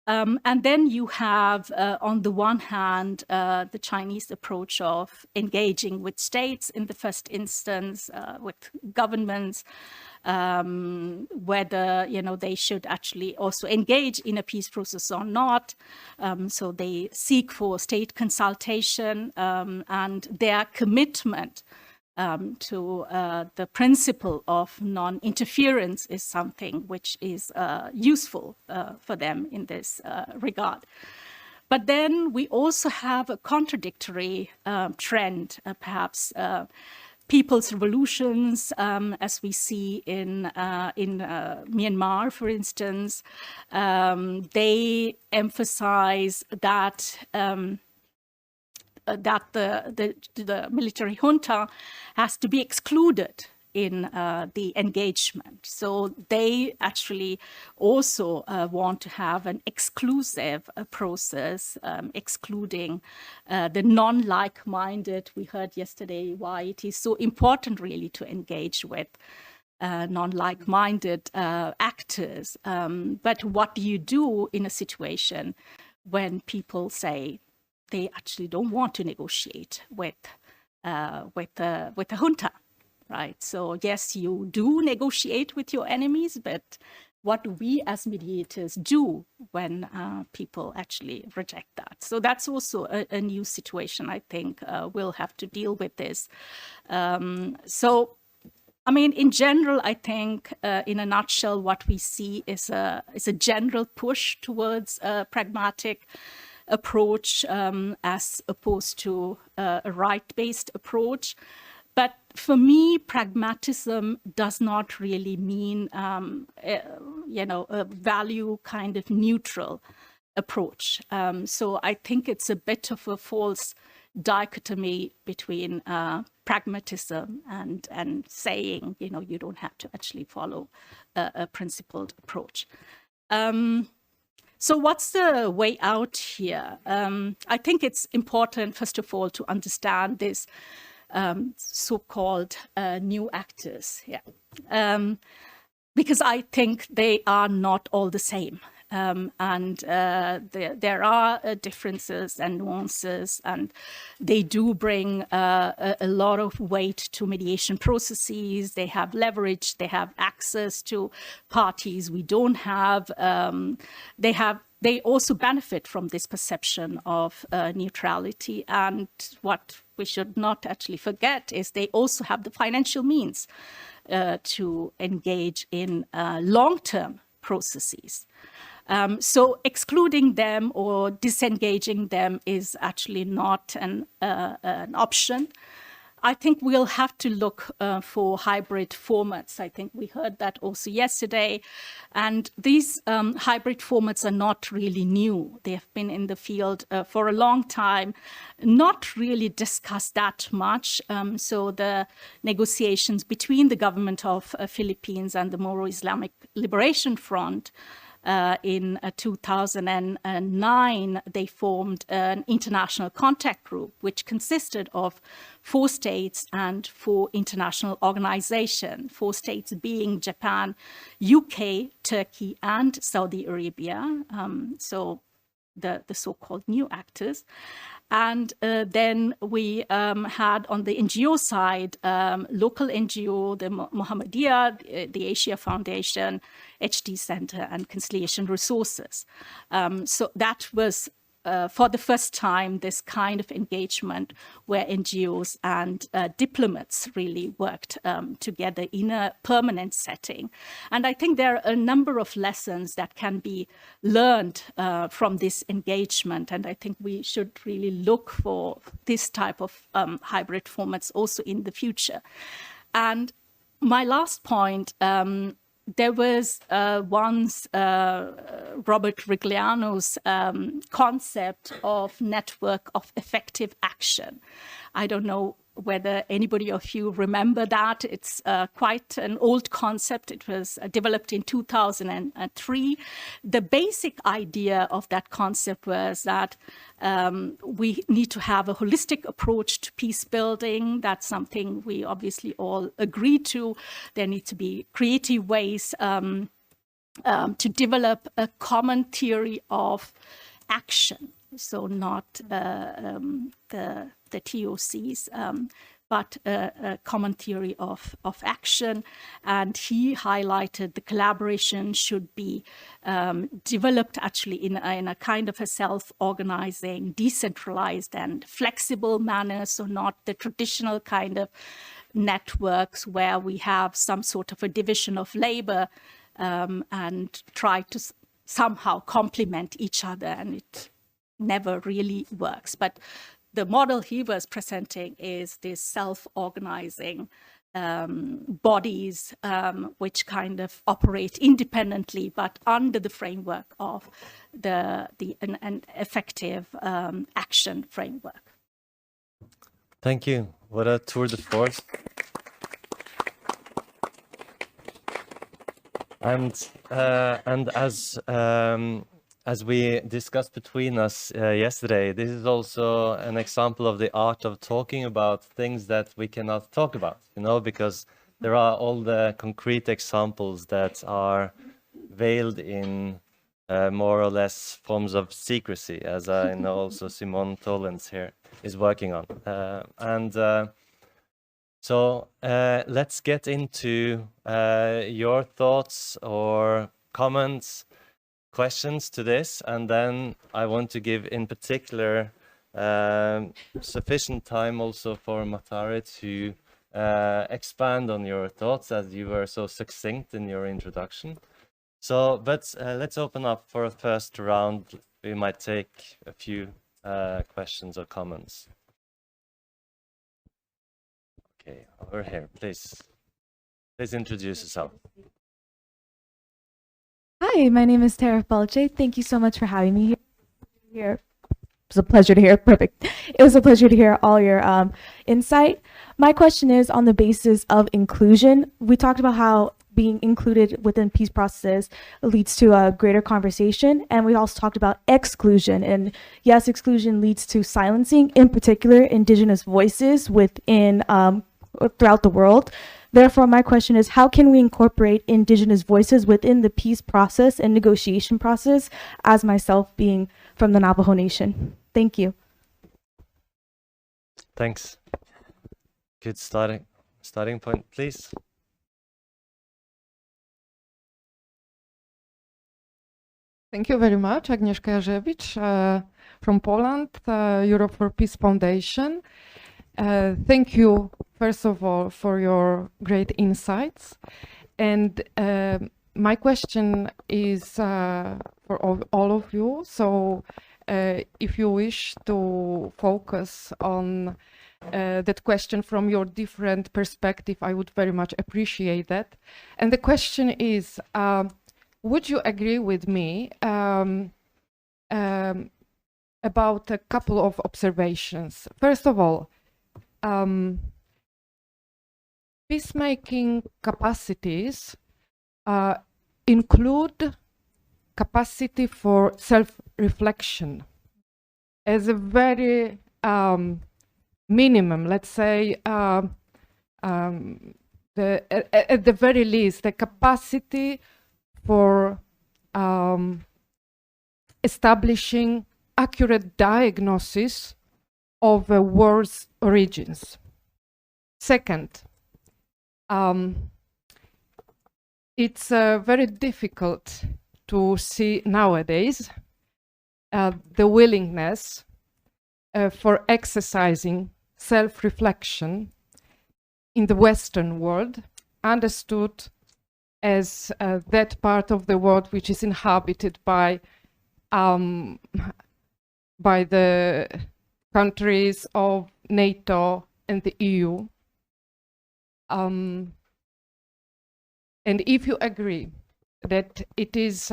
And then you have, on the one hand, the Chinese approach of engaging with states in the first instance, with governments, whether they should actually also engage in a peace process or not. So they seek for state consultation, and their commitment to the principle of non-interference is something which is useful for them in this regard. But then we also have a contradictory trend, perhaps people's revolutions, as we see in Myanmar, for instance. They emphasize that the military junta has to be excluded in the engagement. So they actually also want to have an exclusive process, excluding the non-like-minded. We heard yesterday why it is so important really to engage with non-like-minded actors. But what do you do in a situation when people say they actually don't want to negotiate with the junta, right? So yes, you do negotiate with your enemies, but what do we as mediators do when people actually reject that? So that's also a new situation. I think we'll have to deal with this. So, I mean, in general, I think in a nutshell, what we see is a general push towards a pragmatic approach as opposed to a right-based approach. But for me, pragmatism does not really mean, a value kind of neutral approach. So I think it's a bit of a false dichotomy between pragmatism and saying, you don't have to actually follow a principled approach. So what's the way out here? I think it's important, first of all, to understand this so-called new actors. Because I think they are not all the same. And there are differences and nuances, and they do bring a lot of weight to mediation processes. They have leverage, they have access to parties we don't have. They also benefit from this perception of neutrality. And what we should not actually forget is they also have the financial means to engage in long-term processes. So excluding them or disengaging them is actually not an option. I think we'll have to look for hybrid formats. I think we heard that also yesterday. And these hybrid formats are not really new. They have been in the field for a long time, not really discussed that much. So the negotiations between the government of Philippines and the Moro Islamic Liberation Front in 2009, they formed an international contact group, which consisted of 4 states and 4 international organizations, 4 states being Japan, UK, Turkey, and Saudi Arabia. So the so-called new actors. And then we had on the NGO side, local NGO, the Muhammadiyah, the Asia Foundation, HD Center, and Conciliation Resources. So that was, for the first time, this kind of engagement where NGOs and diplomats really worked together in a permanent setting. And I think there are a number of lessons that can be learned from this engagement. And I think we should really look for this type of hybrid formats also in the future. And my last point, there was once Robert Rigliano's concept of network of effective action. I don't know whether anybody of you remember that. It's quite an old concept. It was developed in 2003. The basic idea of that concept was that we need to have a holistic approach to peace building. That's something we obviously all agree to. There need to be creative ways to develop a common theory of action. So not the TOCs, but a common theory of action. And he highlighted the collaboration should be developed actually in a kind of a self-organizing, decentralized and flexible manner. So not the traditional kind of networks where we have some sort of a division of labor and try to somehow complement each other, and it never really works. But the model he was presenting is this self-organizing bodies which kind of operate independently, but under the framework of an effective action framework. Thank you. What a tour de force. And as we discussed between us yesterday, this is also an example of the art of talking about things that we cannot talk about, because there are all the concrete examples that are veiled in more or less forms of secrecy, as I know also Simone Tollens here is working on. So let's get into your thoughts or comments, questions to this, and then I want to give in particular sufficient time also for Matari to expand on your thoughts, as you were so succinct in your introduction. So, but let's open up for a first round. We might take a few questions or comments. Okay, over here, please. Please introduce yourself. Hi, my name is Tara Falche. Thank you so much for having me here. Here. It was a pleasure to hear. Perfect. It was a pleasure to hear all your insight. My question is on the basis of inclusion. We talked about how being included within peace processes leads to a greater conversation, and we also talked about exclusion. And yes, exclusion leads to silencing, in particular, indigenous voices within throughout the world. Therefore, my question is, how can we incorporate indigenous voices within the peace process and negotiation process, as myself being from the Navajo Nation? Thank you. Thanks. Good starting point, please. Thank you very much, Agnieszka Jarzewicz from Poland, Europe for Peace Foundation. Thank you, first of all, for your great insights. And my question is for all of you. So if you wish to focus on that question from your different perspective, I would very much appreciate that. And the question is, would you agree with me about a couple of observations? First of all, peacemaking capacities include capacity for self-reflection as a very minimum, let's say, at the very least, the capacity for establishing accurate diagnosis of a war's origins. Second, it's very difficult to see nowadays the willingness for exercising self-reflection in the Western world, understood as that part of the world which is inhabited by the countries of NATO and the EU. And if you agree that it is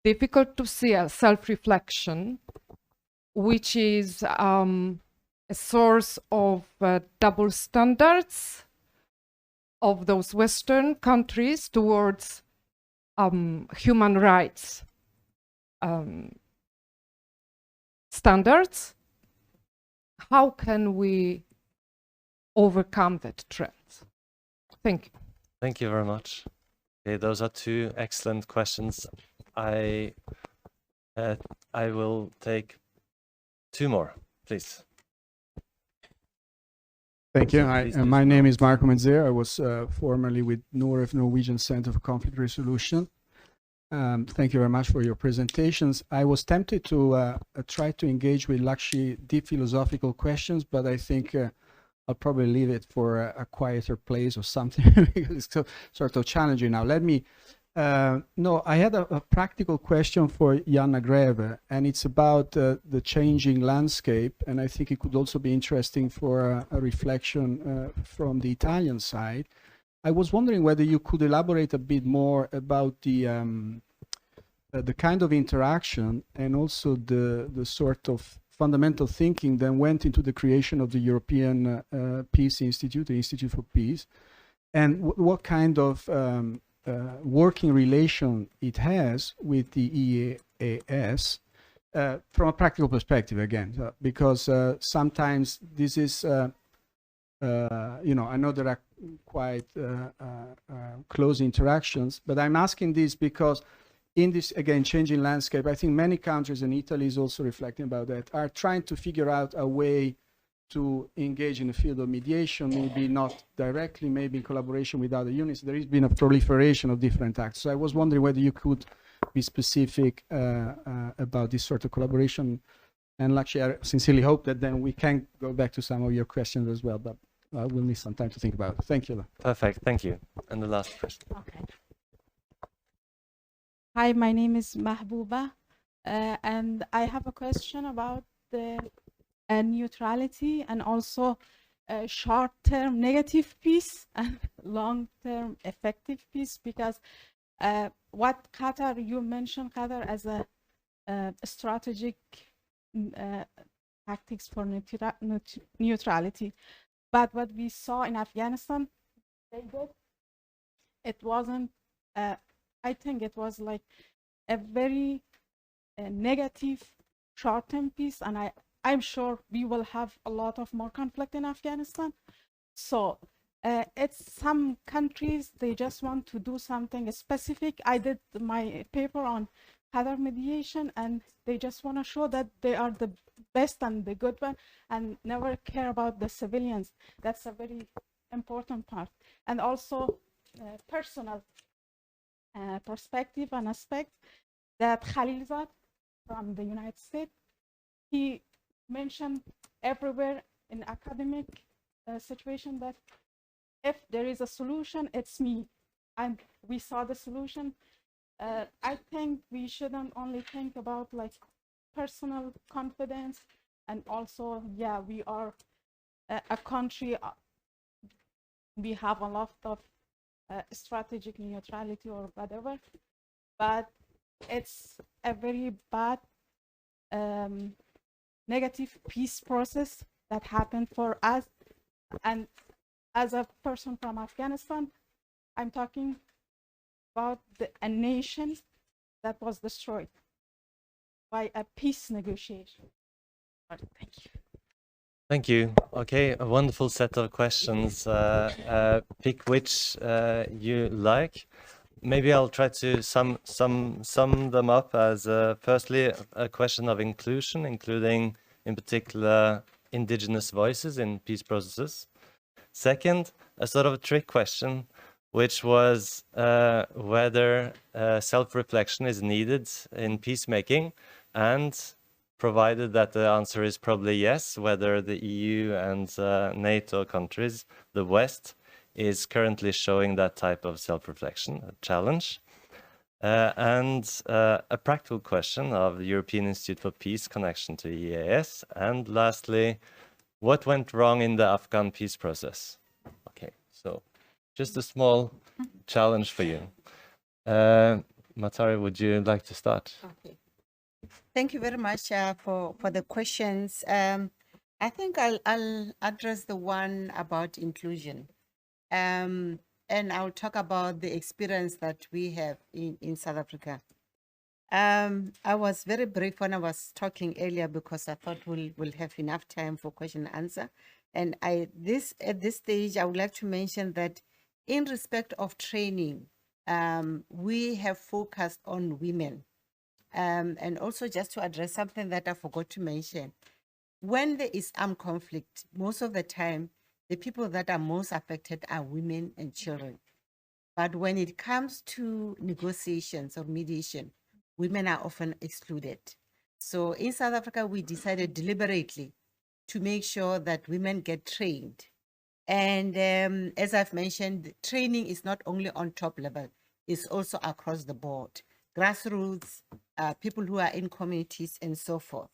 difficult to see a self-reflection, which is a source of double standards of those Western countries towards human rights standards, how can we overcome that trend? Thank you. Thank you very much. Okay, those are two excellent questions. I will take two more, please. Thank you. Hi, my name is Marco Menzer. I was formerly with NOREF, Norwegian Center for Conflict Resolution. Thank you very much for your presentations. I was tempted to try to engage with Lakshmi deep philosophical questions, but I think I'll probably leave it for a quieter place or something because it's so, sort of challenging now. Let me, no, I had a practical question for Jana Greve, and it's about the changing landscape, and I think it could also be interesting for a reflection from the Italian side. I was wondering whether you could elaborate a bit more about the kind of interaction and also the sort of fundamental thinking that went into the creation of the European Peace Institute, the Institute for Peace, and what kind of working relation it has with the EAS from a practical perspective again, because sometimes this is, you know, I know there are quite close interactions, but I'm asking this because in this, again, changing landscape, I think many countries, and Italy is also reflecting about that, are trying to figure out a way to engage in the field of mediation, maybe not directly, maybe in collaboration with other units. There has been a proliferation of different acts. So I was wondering whether you could be specific about this sort of collaboration. And actually, I sincerely hope that then we can go back to some of your questions as well, but we'll need some time to think about it. Thank you. Perfect, thank you. And the last question. Okay. Hi, my name is Mahbouba, and I have a question about the neutrality and also short-term negative peace and long-term effective peace, because what Qatar, you mentioned Qatar as a strategic tactics for neutrality. But what we saw in Afghanistan, it wasn't, I think it was like a very negative short-term peace, and I'm sure we will have a lot of more conflict in Afghanistan. So it's some countries, they just want to do something specific. I did my paper on Qatar mediation, and they just want to show that they are the best and the good one and never care about the civilians. That's a very important part. And also personal perspective and aspect that Khalilzad from the United States, he mentioned everywhere in academic situation that if there is a solution, it's me. And we saw the solution. I think we shouldn't only think about like personal confidence, and also, yeah, we are a country, we have a lot of strategic neutrality or whatever, but it's a very bad negative peace process that happened for us. And as a person from Afghanistan, I'm talking about a nation that was destroyed by a peace negotiation. Thank you. Thank you. Okay, a wonderful set of questions. Pick which you like. Maybe I'll try to sum them up as firstly a question of inclusion, including in particular indigenous voices in peace processes. Second, a sort of a trick question, which was whether self-reflection is needed in peacemaking, and provided that the answer is probably yes, whether the EU and NATO countries, the West, is currently showing that type of self-reflection, a challenge. And a practical question of the European Institute for Peace connection to EAS. And lastly, what went wrong in the Afghan peace process? Okay, so just a small challenge for you. Matari, would you like to start? Okay. Thank you very much for the questions. I think I'll address the one about inclusion. And I'll talk about the experience that we have in South Africa. I was very brief when I was talking earlier because I thought we'll have enough time for question and answer. And at this stage, I would like to mention that in respect of training, we have focused on women. And also just to address something that I forgot to mention, when there is armed conflict, most of the time, the people that are most affected are women and children. But when it comes to negotiations or mediation, women are often excluded. So in South Africa, we decided deliberately to make sure that women get trained. And as I've mentioned, training is not only on top level, it's also across the board, grassroots, people who are in communities and so forth.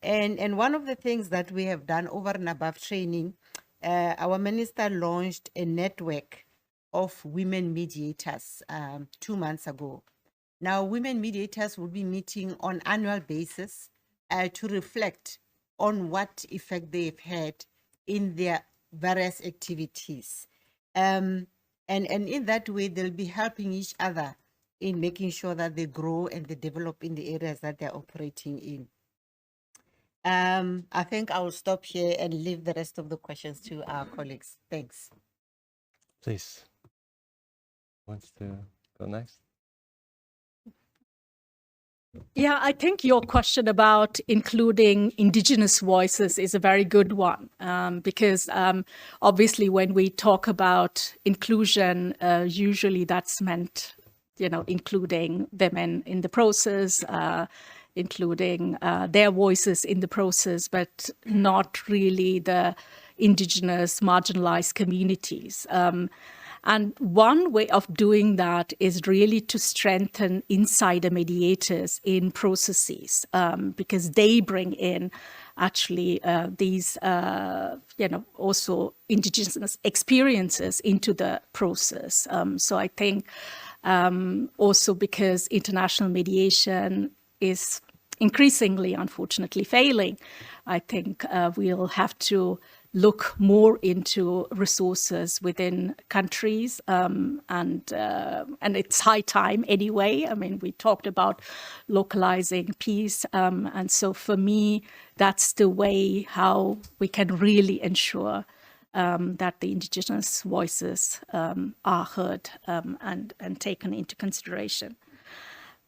And one of the things that we have done over and above training, our minister launched a network of women mediators 2 months ago. Now, women mediators will be meeting on annual basis to reflect on what effect they've had in their various activities. And in that way, they'll be helping each other in making sure that they grow and they develop in the areas that they're operating in. I think I will stop here and leave the rest of the questions to our colleagues. Thanks. Please. Wants to go next? Yeah, I think your question about including indigenous voices is a very good one, because obviously when we talk about inclusion, usually that's meant, including women in the process, including their voices in the process, but not really the indigenous marginalized communities. And one way of doing that is really to strengthen insider mediators in processes, because they bring in actually these, also indigenous experiences into the process. So I think also because international mediation is increasingly, unfortunately, failing. I think we'll have to look more into resources within countries, and it's high time anyway. I mean, we talked about localizing peace, and so for me, that's the way how we can really ensure that the indigenous voices are heard and taken into consideration.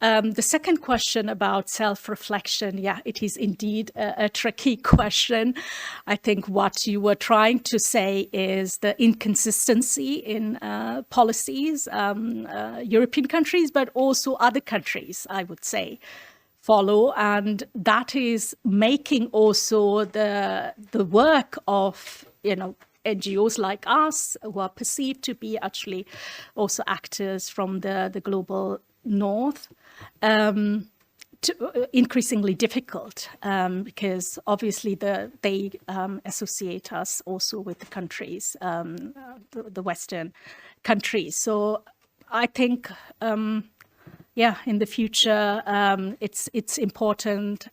The second question about self-reflection, yeah, it is indeed a tricky question. I think what you were trying to say is the inconsistency in policies, European countries, but also other countries, I would say, follow. And that is making also the work of, NGOs like us, who are perceived to be actually also actors from the global north, increasingly difficult, because obviously they associate us also with the countries, the Western countries. So I think, in the future, it's important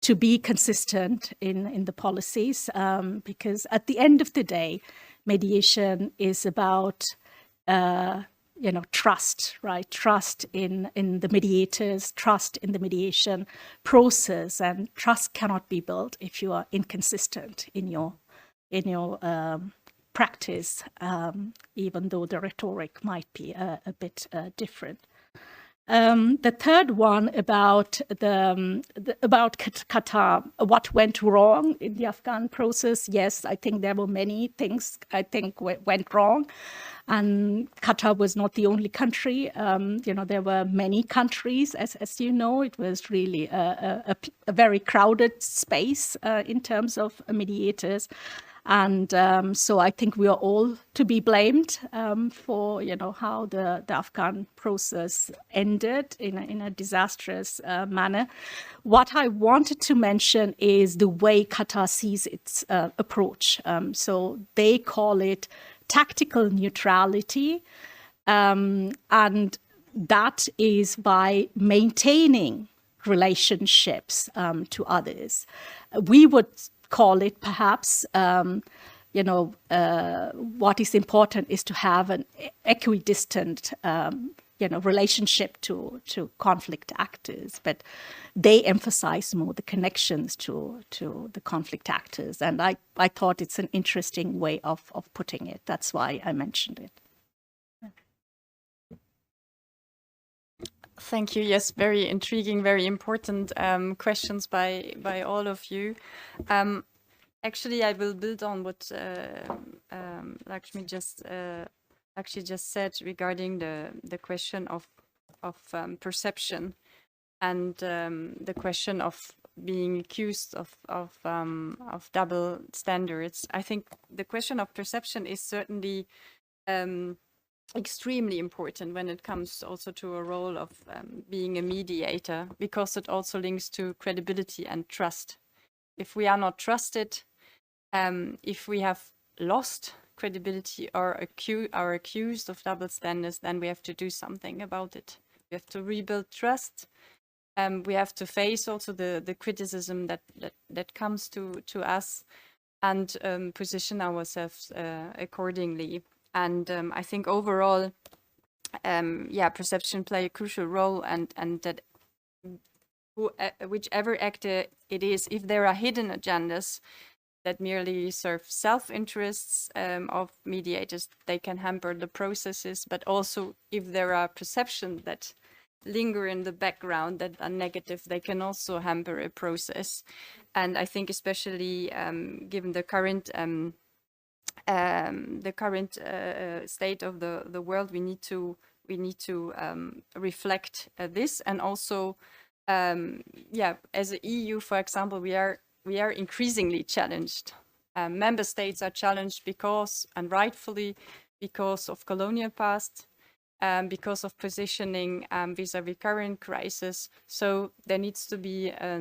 to be consistent in the policies, because at the end of the day, mediation is about trust, right? Trust in the mediators, trust in the mediation process, and trust cannot be built if you are inconsistent in your practice, even though the rhetoric might be a bit different. The third one about about Qatar, what went wrong in the Afghan process? Yes, I think there were many things I think went wrong, and Qatar was not the only country. There were many countries, as you know. It was really a very crowded space in terms of mediators. And so I think we are all to be blamed for how the Afghan process ended in a disastrous manner. What I wanted to mention is the way Qatar sees its approach. So they call it tactical neutrality, and that is by maintaining relationships to others. We would call it perhaps, what is important is to have an equidistant, relationship to conflict actors, but they emphasize more the connections to the conflict actors. And I thought it's an interesting way of putting it. That's why I mentioned it. Thank you. Yes, very intriguing, very important questions by all of you. Actually, I will build on what Lakshmi just said regarding the question of perception and the question of being accused of double standards. I think the question of perception is certainly extremely important when it comes also to a role of being a mediator, because it also links to credibility and trust. If we are not trusted, if we have lost credibility or are accused of double standards, then we have to do something about it. We have to rebuild trust. We have to face also the criticism that comes to us, and position ourselves accordingly. And I think overall, perception play a crucial role, and that whichever actor it is, if there are hidden agendas that merely serve self-interests of mediators, they can hamper the processes. But also, if there are perceptions that linger in the background that are negative, they can also hamper a process. And I think especially given the current state of the world, we need to reflect this. And also, as the EU, for example, we are increasingly challenged. Member states are challenged because, and rightfully, because of colonial past, because of positioning vis-a-vis current crisis. So there needs to be a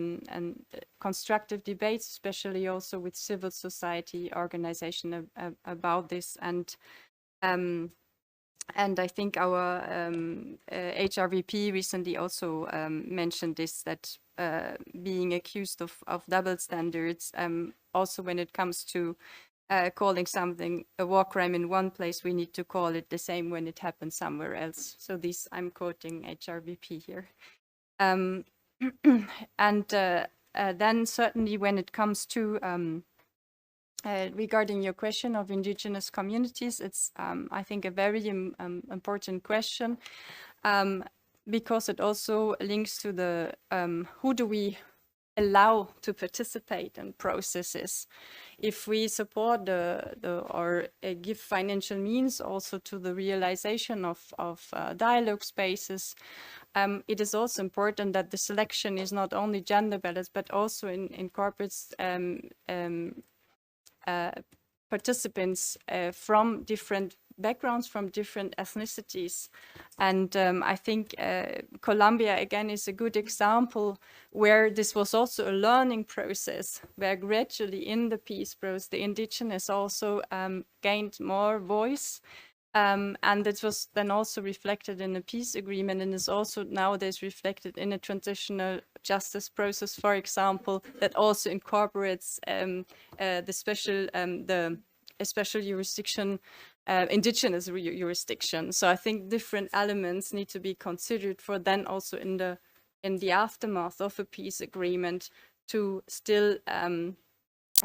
constructive debate, especially also with civil society organization about this. And And I think our HRVP recently also mentioned this, that being accused of double standards, also when it comes to calling something a war crime in one place, we need to call it the same when it happens somewhere else. So this, I'm quoting HRVP here. And then certainly when it comes to regarding your question of indigenous communities, it's, I think, a very important question, because it also links to the who do we allow to participate in processes. If we support or give financial means also to the realization of dialogue spaces, it is also important that the selection is not only gender balanced, but also incorporates participants from different backgrounds, from different ethnicities. And I think Colombia, again, is a good example where this was also a learning process, where gradually in the peace process, the indigenous also gained more voice. And it was then also reflected in the peace agreement, and is also nowadays reflected in a transitional justice process, for example, that also incorporates the special jurisdiction, indigenous jurisdiction. So I think different elements need to be considered for then also in the aftermath of a peace agreement to still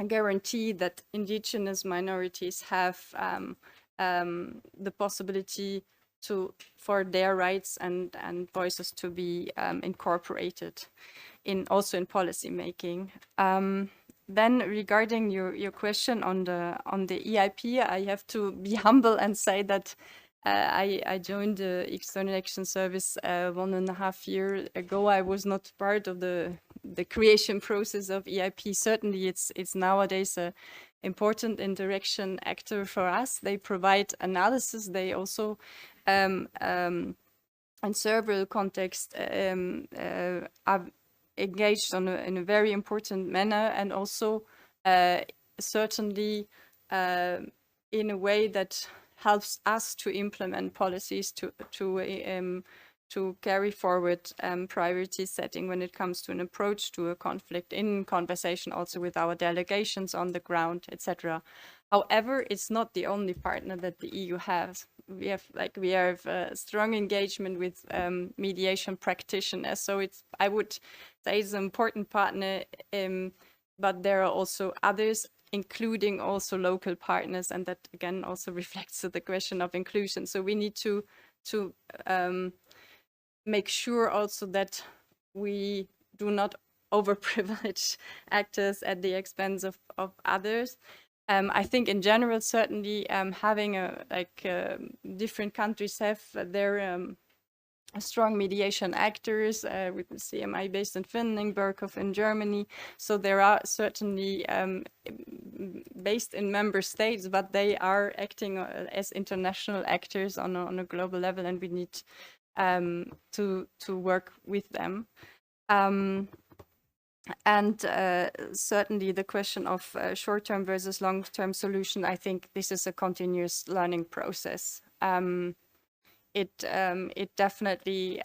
guarantee that indigenous minorities have the possibility for their rights and voices to be incorporated also in policy making. Then regarding your question on the EIP, I have to be humble and say that I joined the External Action Service 1.5 years ago. I was not part of the creation process of EIP. Certainly, it's nowadays a important interaction actor for us. They provide analysis. They also, in several contexts, are engaged in a very important manner, and also certainly in a way that helps us to implement policies to carry forward priority setting when it comes to an approach to a conflict, in conversation also with our delegations on the ground, etc. However, it's not the only partner that the EU has. We have a strong engagement with mediation practitioners. So I would say it's an important partner, but there are also others, including also local partners, and that again also reflects to the question of inclusion. So we need to make sure also that we do not overprivilege actors at the expense of others. I think in general, certainly having different countries have their strong mediation actors, with the CMI based in Finland, Berkhof in Germany. So there are certainly based in member states, but they are acting as international actors on a global level, and we need to work with them. And certainly the question of short-term versus long-term solution, I think this is a continuous learning process. It definitely,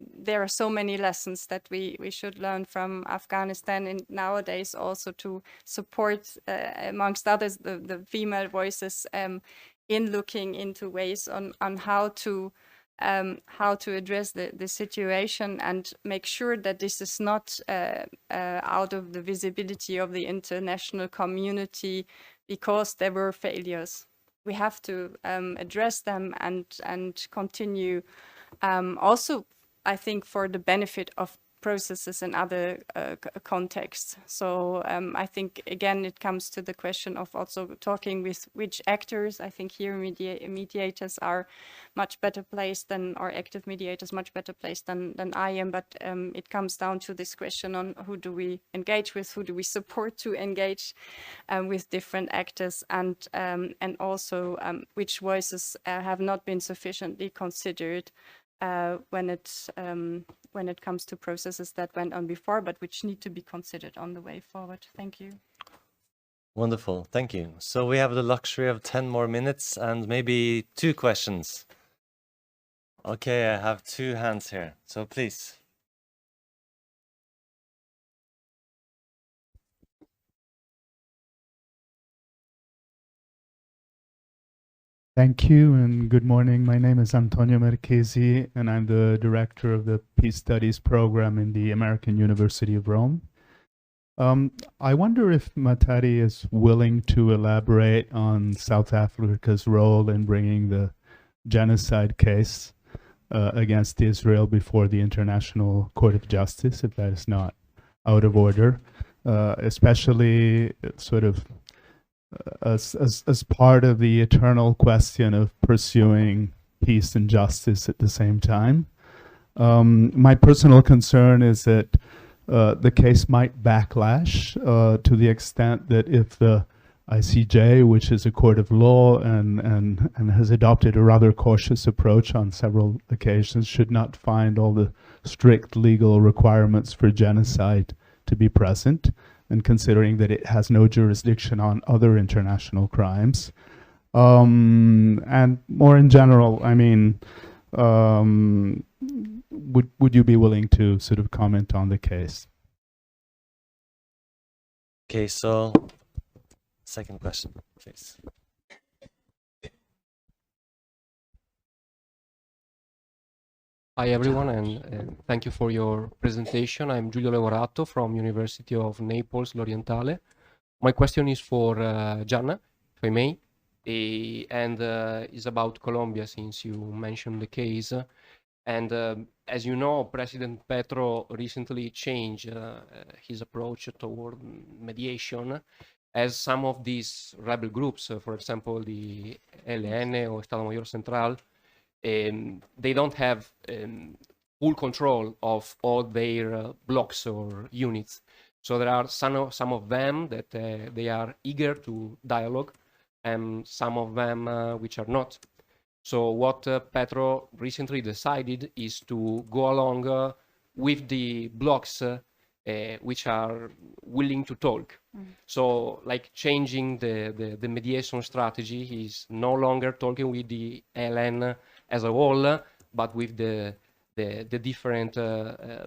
there are so many lessons that we should learn from Afghanistan, and nowadays also to support, amongst others, the female voices in looking into ways on how to address the situation and make sure that this is not out of the visibility of the international community because there were failures. We have to address them and continue. Also, I think for the benefit of processes in other contexts. So I think, again, it comes to the question of also talking with which actors. I think here mediators are much better placed than, or active mediators much better placed than I am, but it comes down to this question on who do we engage with, who do we support to engage with different actors, and also which voices have not been sufficiently considered when it comes to processes that went on before, but which need to be considered on the way forward. Thank you. Wonderful, thank you. So we have the luxury of 10 more minutes and maybe 2 questions. Okay, I have 2 hands here, so please. Thank you and good morning. My name is Antonio Marchesi and I'm the director of the Peace Studies program in the American University of Rome. I wonder if Matari is willing to elaborate on South Africa's role in bringing the genocide case against Israel before the International Court of Justice, if that is not out of order, especially sort of as part of the eternal question of pursuing peace and justice at the same time. My personal concern is that the case might backlash to the extent that if the ICJ, which is a court of law and has adopted a rather cautious approach on several occasions, should not find all the strict legal requirements for genocide to be present, and considering that it has no jurisdiction on other international crimes. And more in general, I mean, would you be willing to sort of comment on the case? Okay, so second question, please. Hi everyone, and thank you for your presentation. I'm Giulio Lavorato from University of Naples, L'Orientale. My question is for Gianna, if I may, and is about Colombia, since you mentioned the case. And as you know, President Petro recently changed his approach toward mediation, as some of these rebel groups, for example, the ELN or Estado Mayor Central, they don't have full control of all their blocks or units. So there are some of them that they are eager to dialogue, and some of them which are not. So what Petro recently decided is to go along with the blocks which are willing to talk. So like changing the mediation strategy, he's no longer talking with the ELN as a whole, but with the different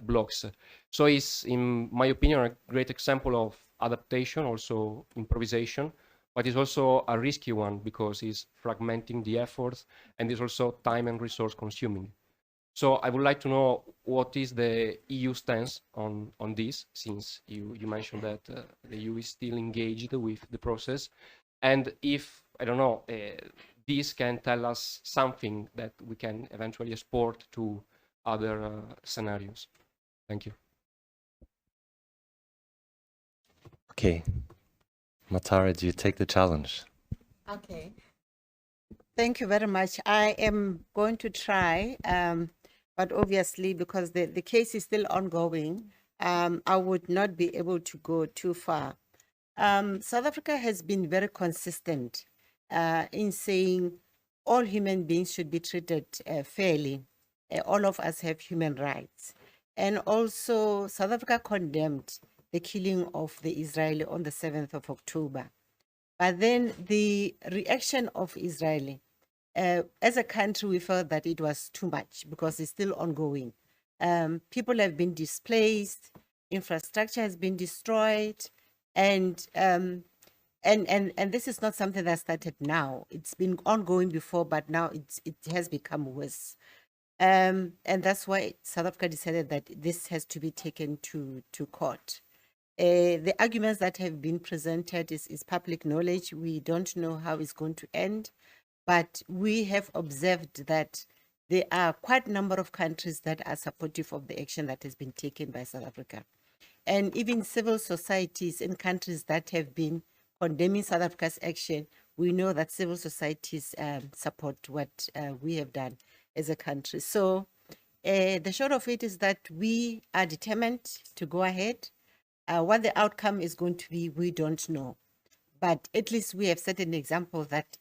blocks. So it's, in my opinion, a great example of adaptation, also improvisation, but it's also a risky one because it's fragmenting the efforts and it's also time and resource consuming. So I would like to know what is the EU stance on this, since you mentioned that the EU is still engaged with the process, and if, I don't know, this can tell us something that we can eventually export to other scenarios. Thank you. Okay, Matari, do you take the challenge? Okay. Thank you very much. I am going to try, but obviously because the case is still ongoing, I would not be able to go too far. South Africa has been very consistent in saying all human beings should be treated fairly. All of us have human rights. And also South Africa condemned the killing of the Israeli on the 7th of October. But then the reaction of Israel, as a country, we felt that it was too much because it's still ongoing. People have been displaced, infrastructure has been destroyed, and this is not something that started now. It's been ongoing before, but now it has become worse. And that's why South Africa decided that this has to be taken to court. The arguments that have been presented is public knowledge. We don't know how it's going to end, but we have observed that there are quite a number of countries that are supportive of the action that has been taken by South Africa. And even civil societies in countries that have been condemning South Africa's action, we know that civil societies support what we have done as a country. So the short of it is that we are determined to go ahead. What the outcome is going to be, we don't know. But at least we have set an example that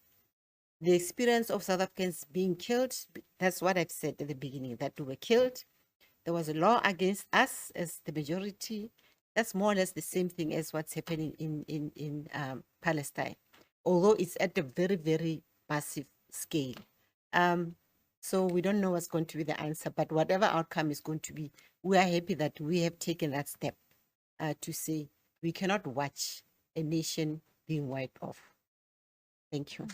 the experience of South Africans being killed, that's what I've said at the beginning, that we were killed. There was a law against us as the majority. That's more or less the same thing as what's happening in Palestine, although it's at a very, very massive scale. So we don't know what's going to be the answer, but whatever outcome is going to be, we are happy that we have taken that step to say we cannot watch a nation being wiped off. Thank you.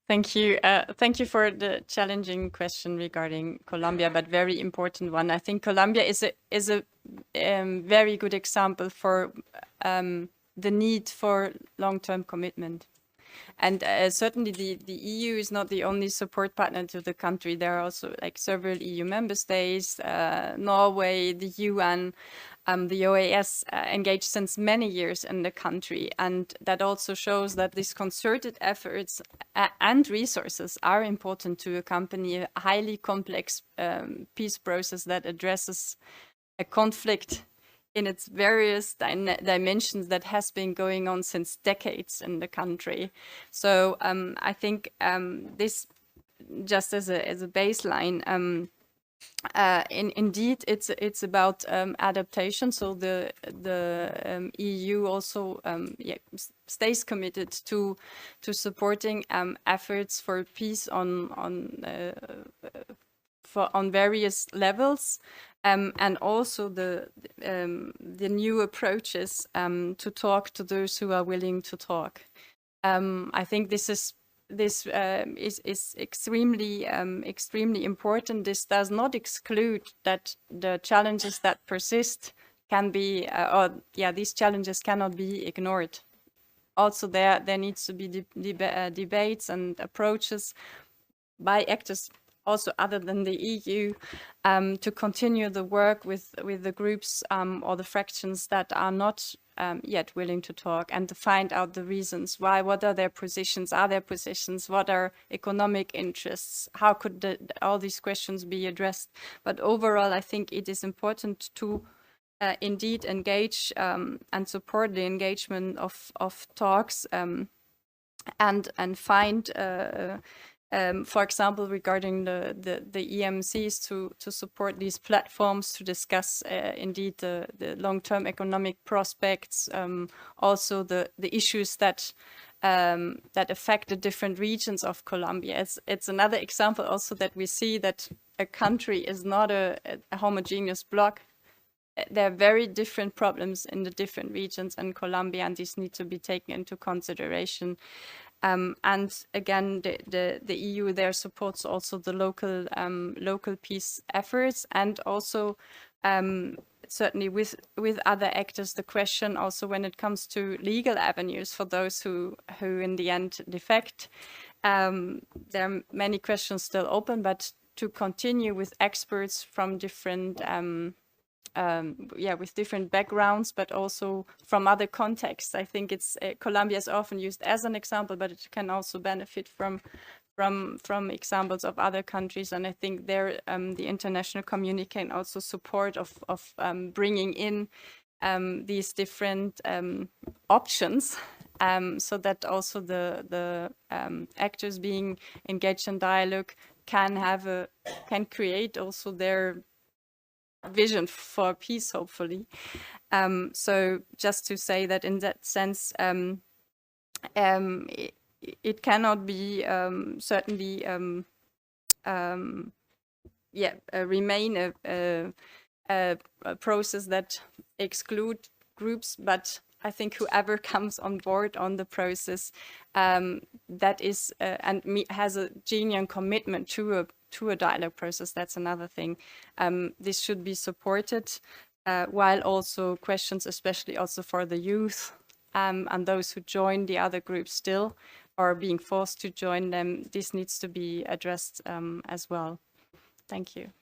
Thank you. Thank you for the challenging question regarding Colombia, but very important one. I think Colombia is a very good example for the need for long-term commitment. And certainly the EU is not the only support partner to the country. There are also like several EU member states, Norway, the UN, the OAS engaged since many years in the country. And that also shows that these concerted efforts and resources are important to accompany a highly complex peace process that addresses a conflict in its various dimensions that has been going on since decades in the country. So I think this, just as a baseline, indeed, it's about adaptation. So the EU also stays committed to supporting efforts for peace on various levels, and also the new approaches to talk to those who are willing to talk. I think this is extremely important. This does not exclude that the challenges that persist can be, these challenges cannot be ignored. Also, there needs to be debates and approaches by actors also other than the EU to continue the work with the groups or the fractions that are not yet willing to talk, and to find out the reasons why, what are their positions, what are economic interests, how could all these questions be addressed. But overall, I think it is important to indeed engage and support the engagement of talks and find for example, regarding the EMCs, to support these platforms to discuss indeed the long-term economic prospects, also the issues that affect the different regions of Colombia. It's another example also that we see that a country is not a homogeneous block. There are very different problems in the different regions in Colombia, and these need to be taken into consideration. And again, the EU there supports also the local peace efforts, and also certainly with other actors, the question also when it comes to legal avenues for those who in the end defect. There are many questions still open, but to continue with experts from different with different backgrounds, but also from other contexts. I think it's Colombia is often used as an example, but it can also benefit from examples of other countries. And I think there the international community can also support of bringing in these different options, so that also the actors being engaged in dialogue can create also their vision for peace, hopefully. So just to say that in that sense, it cannot be certainly remain a process that exclude groups, but I think whoever comes on board on the process that is and has a genuine commitment to a dialogue process, that's another thing. This should be supported, while also questions, especially also for the youth and those who join the other groups still or being forced to join them, this needs to be addressed as well. Thank you.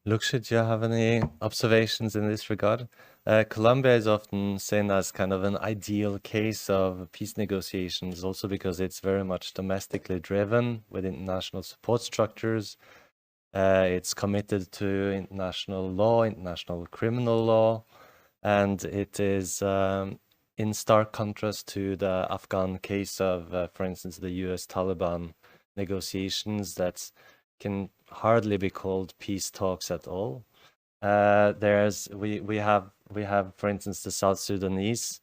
Luksha, do you have any observations in this regard? Colombia is often seen as kind of an ideal case of peace negotiations, also because it's very much domestically driven with international support structures. It's committed to international law, international criminal law, and it is in stark contrast to the Afghan case of, for instance, the US-Taliban negotiations. That's can hardly be called peace talks at all. We have, for instance, the South Sudanese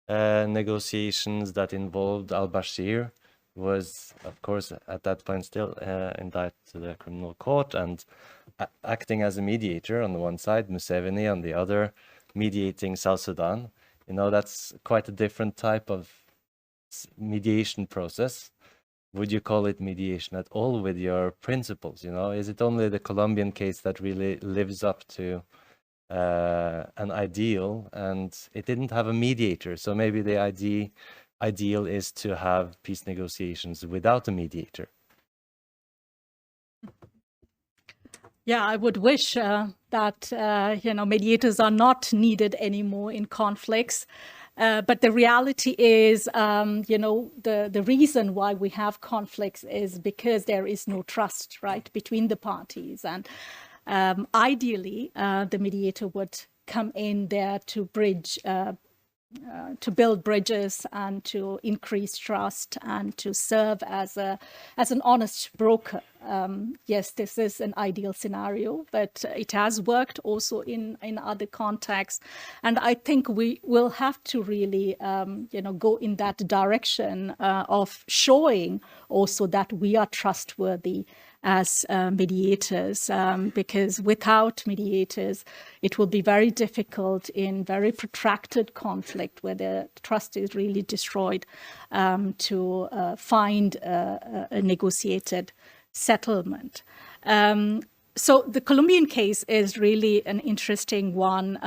negotiations that involved al-Bashir, was, of course, at that point still indicted to the criminal court and acting as a mediator on the one side, Museveni on the other, mediating South Sudan. You know, that's quite a different type of mediation process. Would you call it mediation at all with your principles? You know, is it only the Colombian case that really lives up to an ideal, and it didn't have a mediator? So maybe the ideal is to have peace negotiations without a mediator. Yeah, I would wish that mediators are not needed anymore in conflicts. But the reality is, the reason why we have conflicts is because there is no trust, right, between the parties. And ideally, the mediator would come in there to bridge, to build bridges and to increase trust and to serve as an honest broker. Yes, this is an ideal scenario, but it has worked also in other contexts. And I think we will have to really, go in that direction of showing also that we are trustworthy as mediators, because without mediators, it will be very difficult in very protracted conflict where the trust is really destroyed to find a negotiated settlement. So the Colombian case is really an interesting one,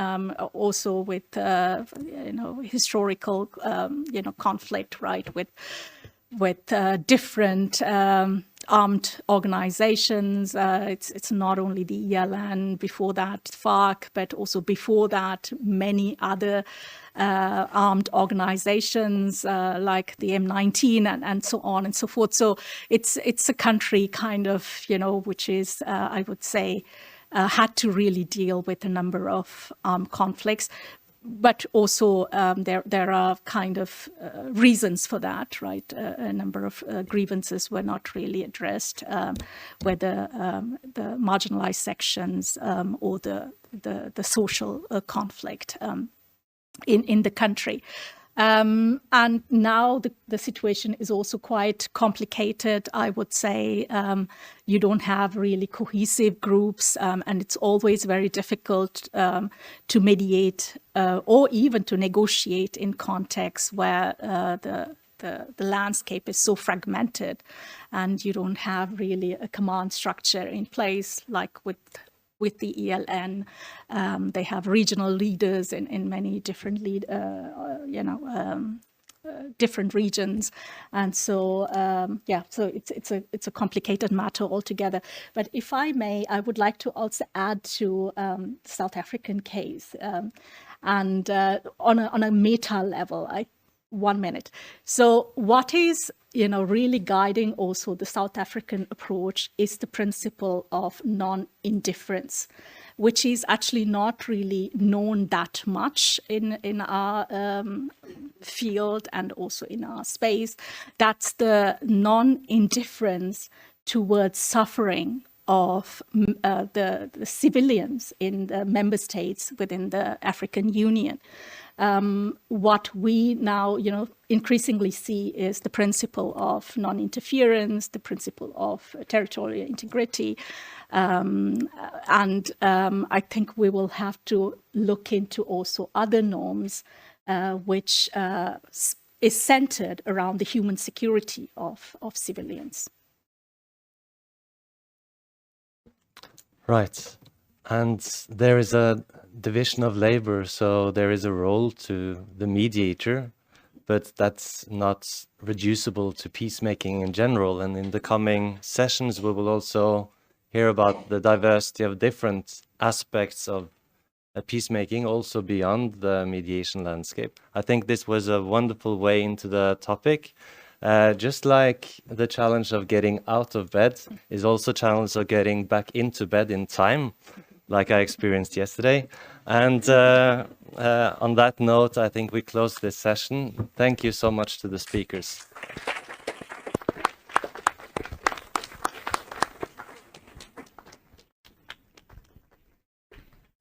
also with historical conflict, right, with different armed organizations. It's not only the ELN, before that FARC, but also before that many other armed organizations like the M19 and so on and so forth. So it's a country kind of, which is, I would say, had to really deal with a number of conflicts. But also there are kind of reasons for that, right? A number of grievances were not really addressed, whether the marginalized sections or the social conflict in the country. And now the situation is also quite complicated. I would say you don't have really cohesive groups, and it's always very difficult to mediate or even to negotiate in contexts where the landscape is so fragmented and you don't have really a command structure in place like with the ELN. They have regional leaders in many different different regions, and so so it's a complicated matter altogether. But if I may, I would like to also add to the South African case, and on a meta level. 1 minute. So what is really guiding also the South African approach is the principle of non-indifference, which is actually not really known that much in our field and also in our space. That's the non-indifference towards suffering of the civilians in the member states within the African Union. What we now, increasingly see is the principle of non-interference, the principle of territorial integrity. And I think we will have to look into also other norms, which is centered around the human security of civilians. Right. And there is a division of labor, so there is a role to the mediator, but that's not reducible to peacemaking in general. And in the coming sessions, we will also hear about the diversity of different aspects of peacemaking, also beyond the mediation landscape. I think this was a wonderful way into the topic. Just like the challenge of getting out of bed is also a challenge of getting back into bed in time, like I experienced yesterday. And on that note, I think we close this session. Thank you so much to the speakers.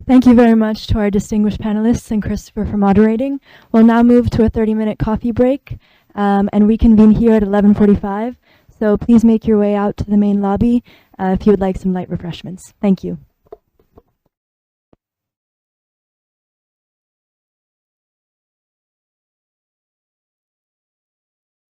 Thank you very much to our distinguished panelists and Christopher for moderating. We'll now move to a 30-minute coffee break and reconvene here at 11:45. So please make your way out to the main lobby if you would like some light refreshments. Thank you.